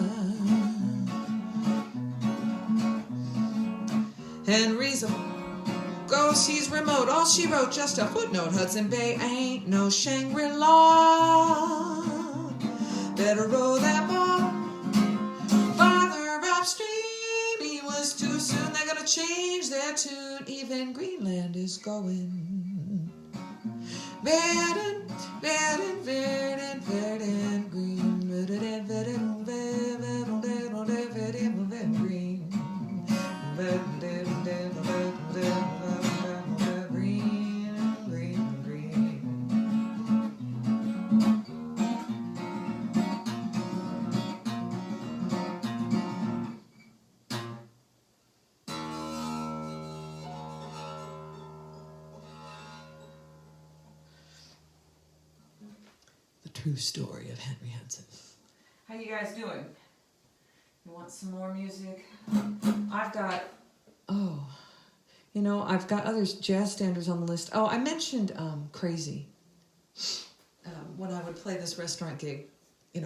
Henry's a ghost, he's remote, all she wrote, just a footnote. Hudson Bay ain't no Shangri-La. Better row that boat farther upstream, he was too soon, they're gonna change their tune, even Greenland is going. Verdant, verdant, verdant, verdant, green, verdant, verdant, verdant, verdant, verdant, verdant, green, verdant, verdant, verdant, verdant, green, green, green. The true story of Henry Hudson. How you guys doing? You want some more music? I've got other jazz standards on the list. Oh, I mentioned Crazy. When I would play this restaurant gig,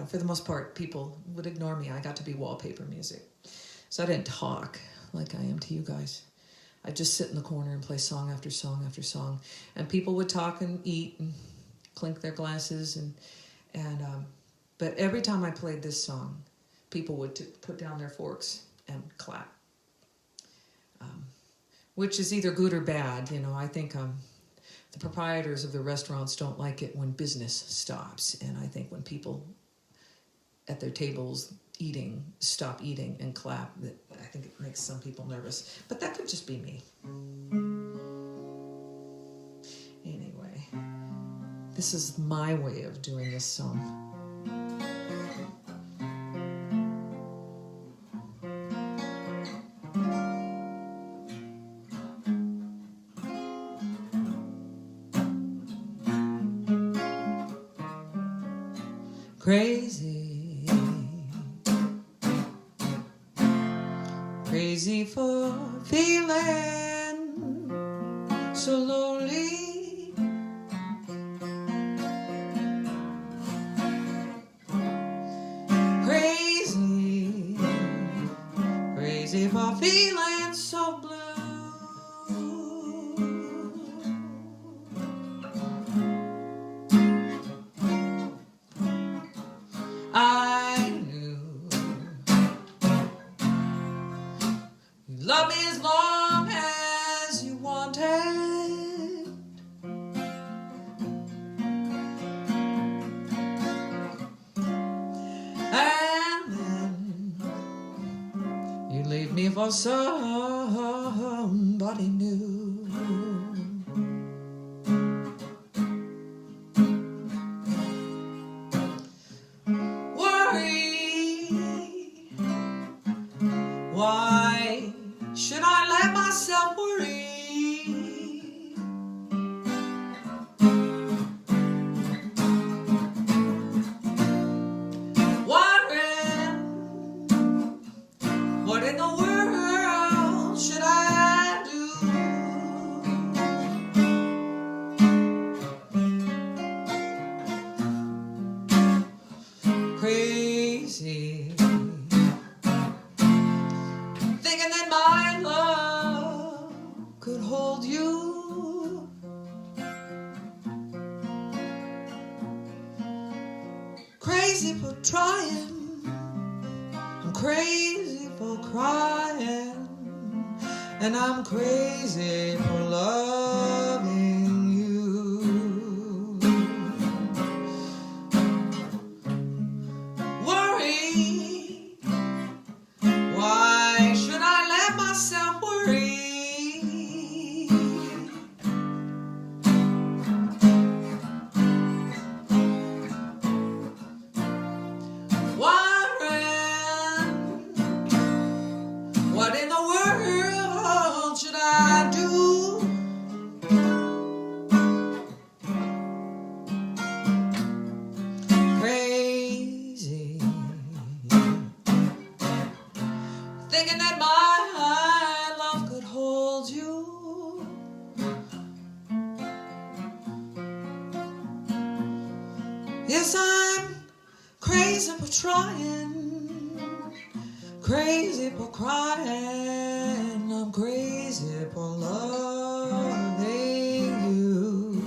for the most part, people would ignore me. I got to be wallpaper music. So I didn't talk like I am to you guys. I'd just sit in the corner and play song after song after song. And people would talk and eat and clink their glasses. But every time I played this song, people would put down their forks and clap. Which is either good or bad. I think the proprietors of the restaurants don't like it when business stops. And I think when people at their tables stop eating and clap, I think it makes some people nervous. But that could just be me. Anyway, this is my way of doing this song. Crazy, crazy for feeling so lonely. Crazy, crazy for feeling so blue. I knew you loved me as long as you wanted. And then you leave me for somebody new. Why should I let myself worry? Wondering what in the world should I do? Crazy, thinking that my love could hold you. Crazy for trying, I'm crazy for crying, and I'm crazy for loving you. Worry, why should I let myself worry? Wondering what in the world should I do? Crazy, thinking that my love could hold you. Yes, I'm crazy for trying, crazy for crying, I'm crazy for loving you.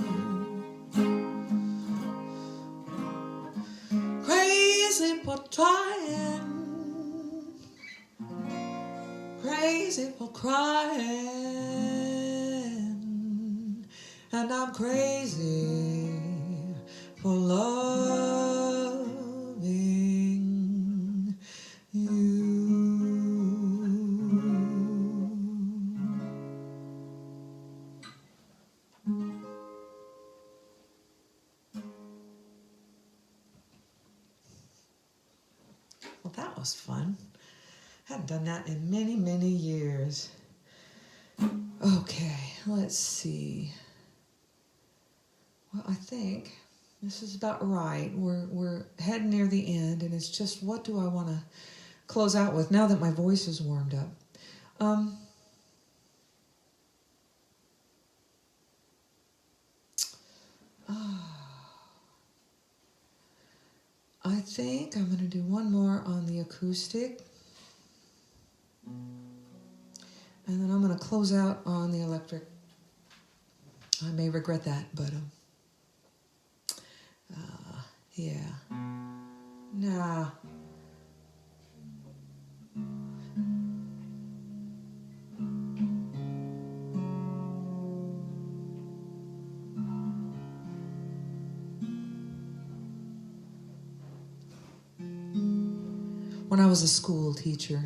Crazy for trying, crazy crazy for crying, and I'm crazy for loving you. Well, that was fun. I hadn't done that in many, many years. Okay, let's see. Well, I think this is about right. We're heading near the end, and it's just what do I want to close out with now that my voice is warmed up. I think I'm going to do one more on the acoustic. And then I'm going to close out on the electric. I may regret that, but yeah. Nah. When I was a school teacher,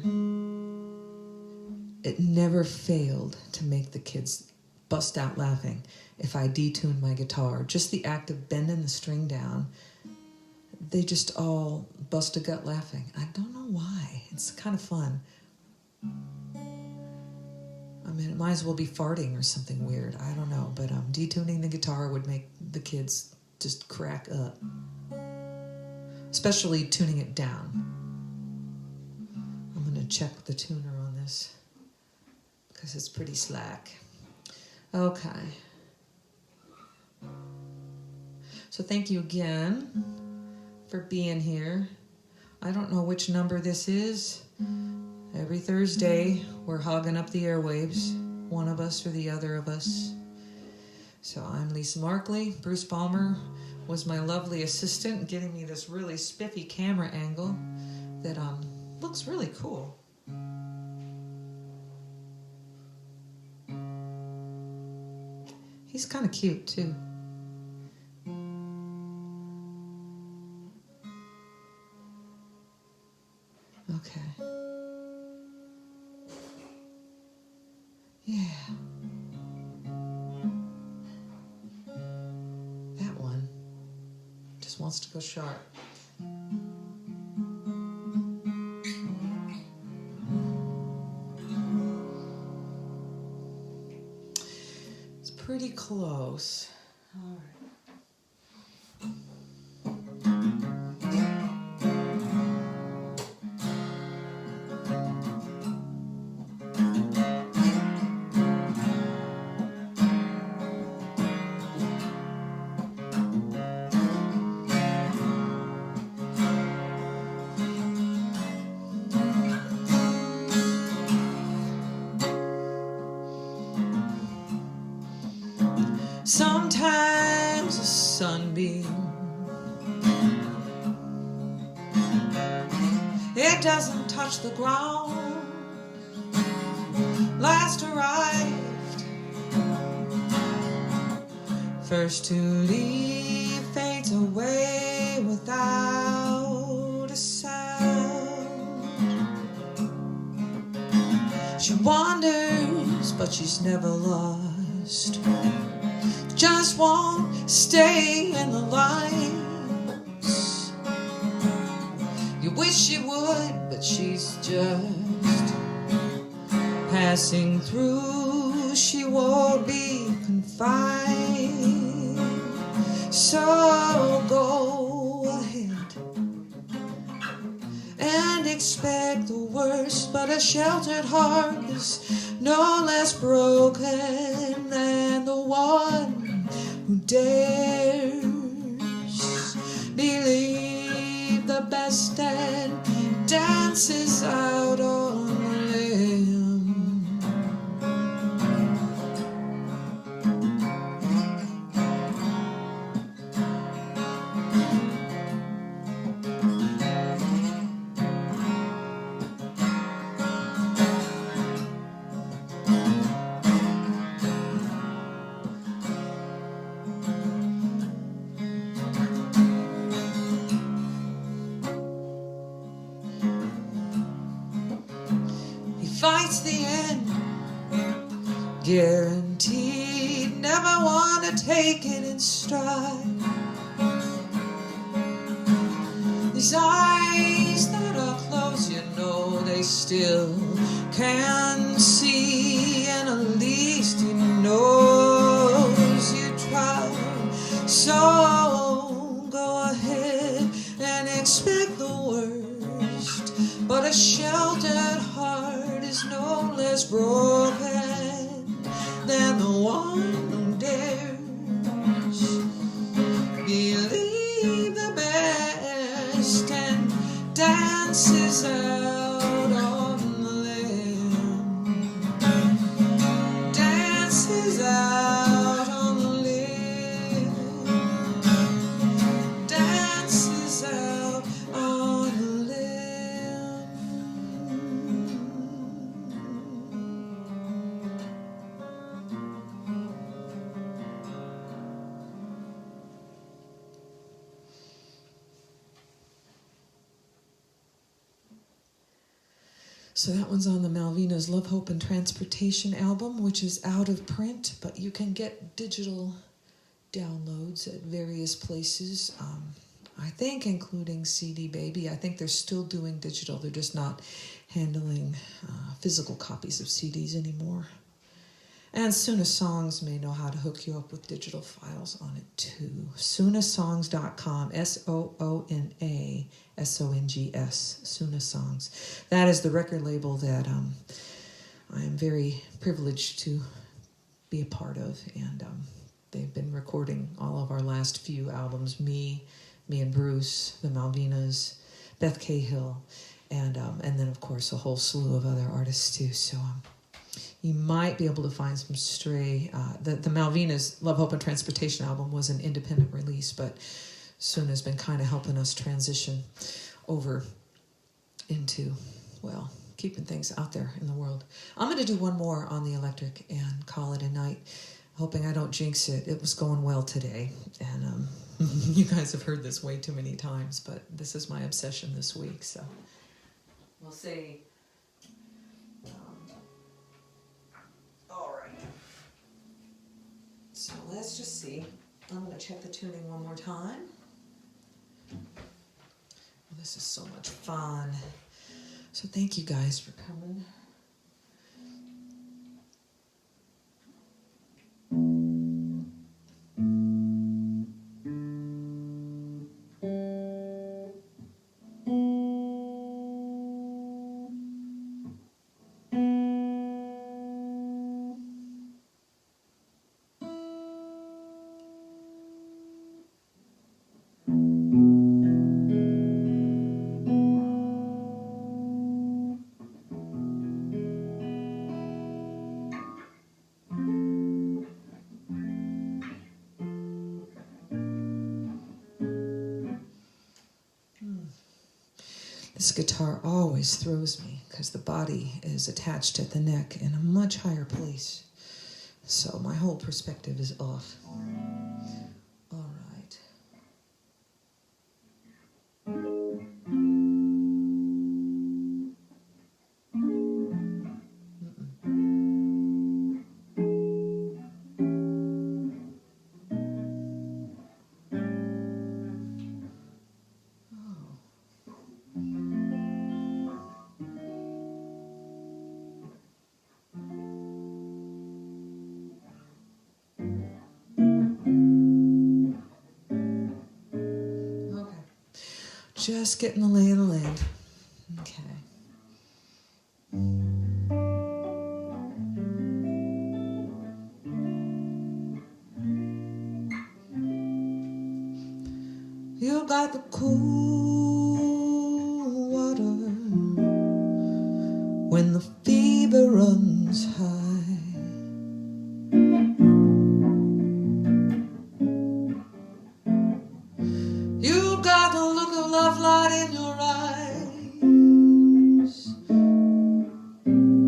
it never failed to make the kids bust out laughing if I detuned my guitar. Just the act of bending the string down, they just all bust a gut laughing. I don't know why. It's kind of fun. I mean, it might as well be farting or something weird. I don't know, but detuning the guitar would make the kids just crack up. Especially tuning it down. I'm going to check the tuner on this because it's pretty slack. Okay. So thank you again for being here. I don't know which number this is. Every Thursday, we're hogging up the airwaves, one of us or the other of us. So I'm Lisa Markley. Bruce Palmer was my lovely assistant, getting me this really spiffy camera angle that looks really cool. He's kind of cute too. Okay. Yeah. That one just wants to go sharp. It's pretty close. All right. Sometimes a sunbeam, it doesn't touch the ground. Last arrived, first to leave, fades away without a sound. She wanders, but she's never lost. Just won't stay in the lines. You wish she would, but she's just passing through. She won't be confined. So go ahead and expect the worst, but a sheltered heart is no less broken than the one who dares believe the best and dances out on a limb. guaranteed. Never want to take it in stride. These eyes that are closed, you know they still can see, and at least he knows you tried. So go ahead and expect the worst, but a sheltered heart is no less broken than the one who dares believe the best and dances out on the limb, dances out on the limb, dances out on the limb. So that one's on the Malvina's Love, Hope, and Transportation album, which is out of print, but you can get digital downloads at various places, I think including CD Baby. I think they're still doing digital. They're just not handling physical copies of CDs anymore. And Suna Songs may know how to hook you up with digital files on it too. Sunasongs.com, SOONASONGS, Suna Songs. That is the record label that I am very privileged to be a part of, and they've been recording all of our last few albums. Me and Bruce, the Malvinas, Beth Cahill, and then of course a whole slew of other artists too. So you might be able to find some stray. The Malvinas Love, Hope, and Transportation album was an independent release, but Suna's been kind of helping us transition over into, well, keeping things out there in the world. I'm going to do one more on the electric and call it a night, hoping I don't jinx it. It was going well today, and you guys have heard this way too many times, but this is my obsession this week, so we'll see. All right. So let's just see. I'm going to check the tuning one more time. This is so much fun. So thank you guys for coming. This guitar always throws me because the body is attached at the neck in a much higher place. So my whole perspective is off. All right. Just getting the lay of the land. Okay. You got the cool water when the fever runs high. You got the look of love light in your eyes.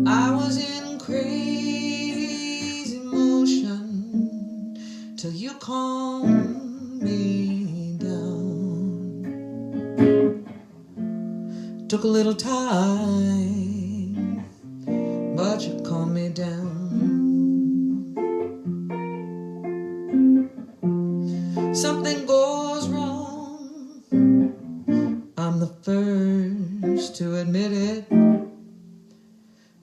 I was in crazy motion till you calmed me down. Took a little time, but you calmed me down. something goes wrong, I'm the first to admit it,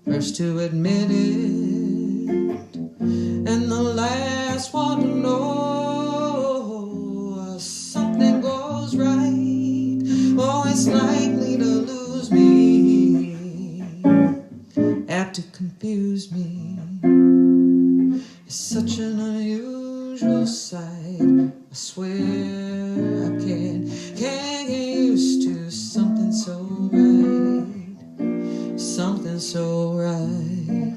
first to admit it, and the last one to know something goes right. Oh, it's likely to lose me, apt to confuse me. It's such an unusual sight. I swear I can't get used to something so right, something so right.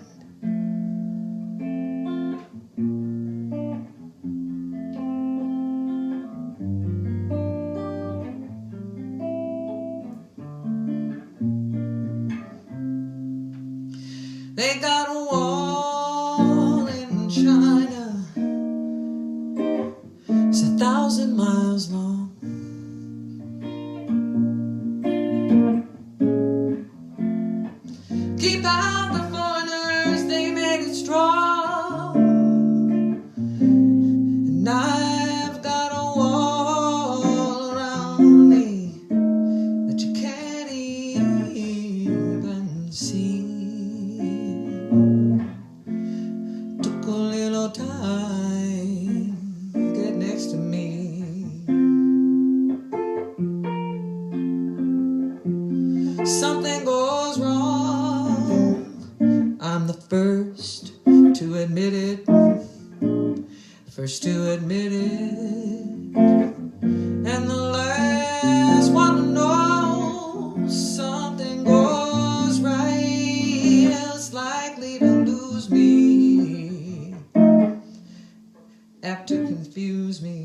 They got a wall in China, it's 1,000 miles long. Keep out the foreigners, they made it strong. And I've got a wall around me that you can't even see. Took a little time to get next to me. Something goes wrong, I'm the first to admit it, first to admit it, and the last one to know something goes right. It's likely to lose me, apt to confuse me.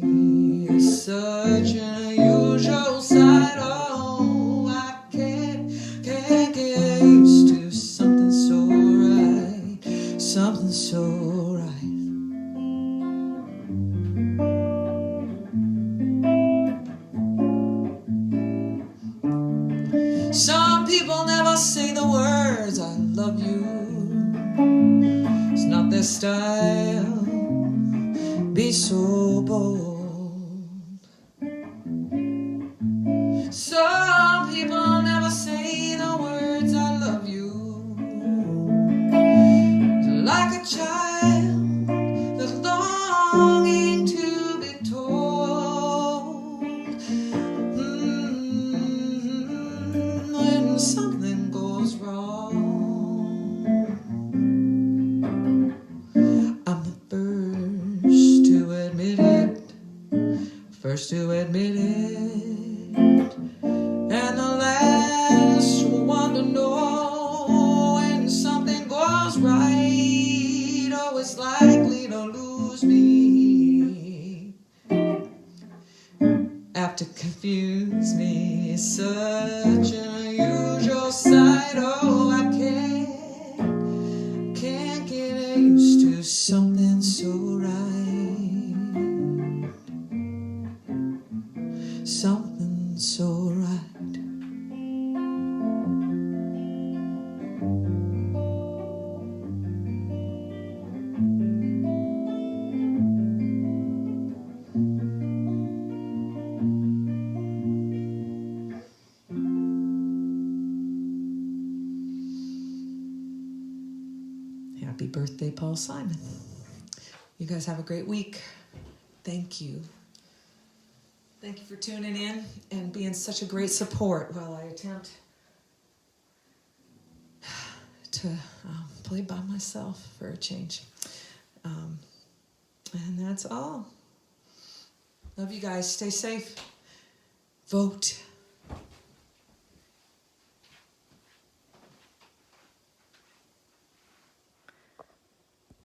It's such an unusual sight. Oh, I can't get used to something so right, something so right. Some people never say the words I love you, it's not their style, be so bold. Some people never say the words I love you, like a child that's longing to be told. When something goes wrong, I'm the first to admit it, first to admit it, and the last one to know when something goes right. Oh, it's likely to lose me, apt to confuse me. It's such an unusual sight. Oh, I can't get used to something so right, something so right. Happy birthday, Paul Simon. You guys have a great week. Thank you. Thank you for tuning in and being such a great support while I attempt to play by myself for a change. And that's all. Love you guys. Stay safe. Vote.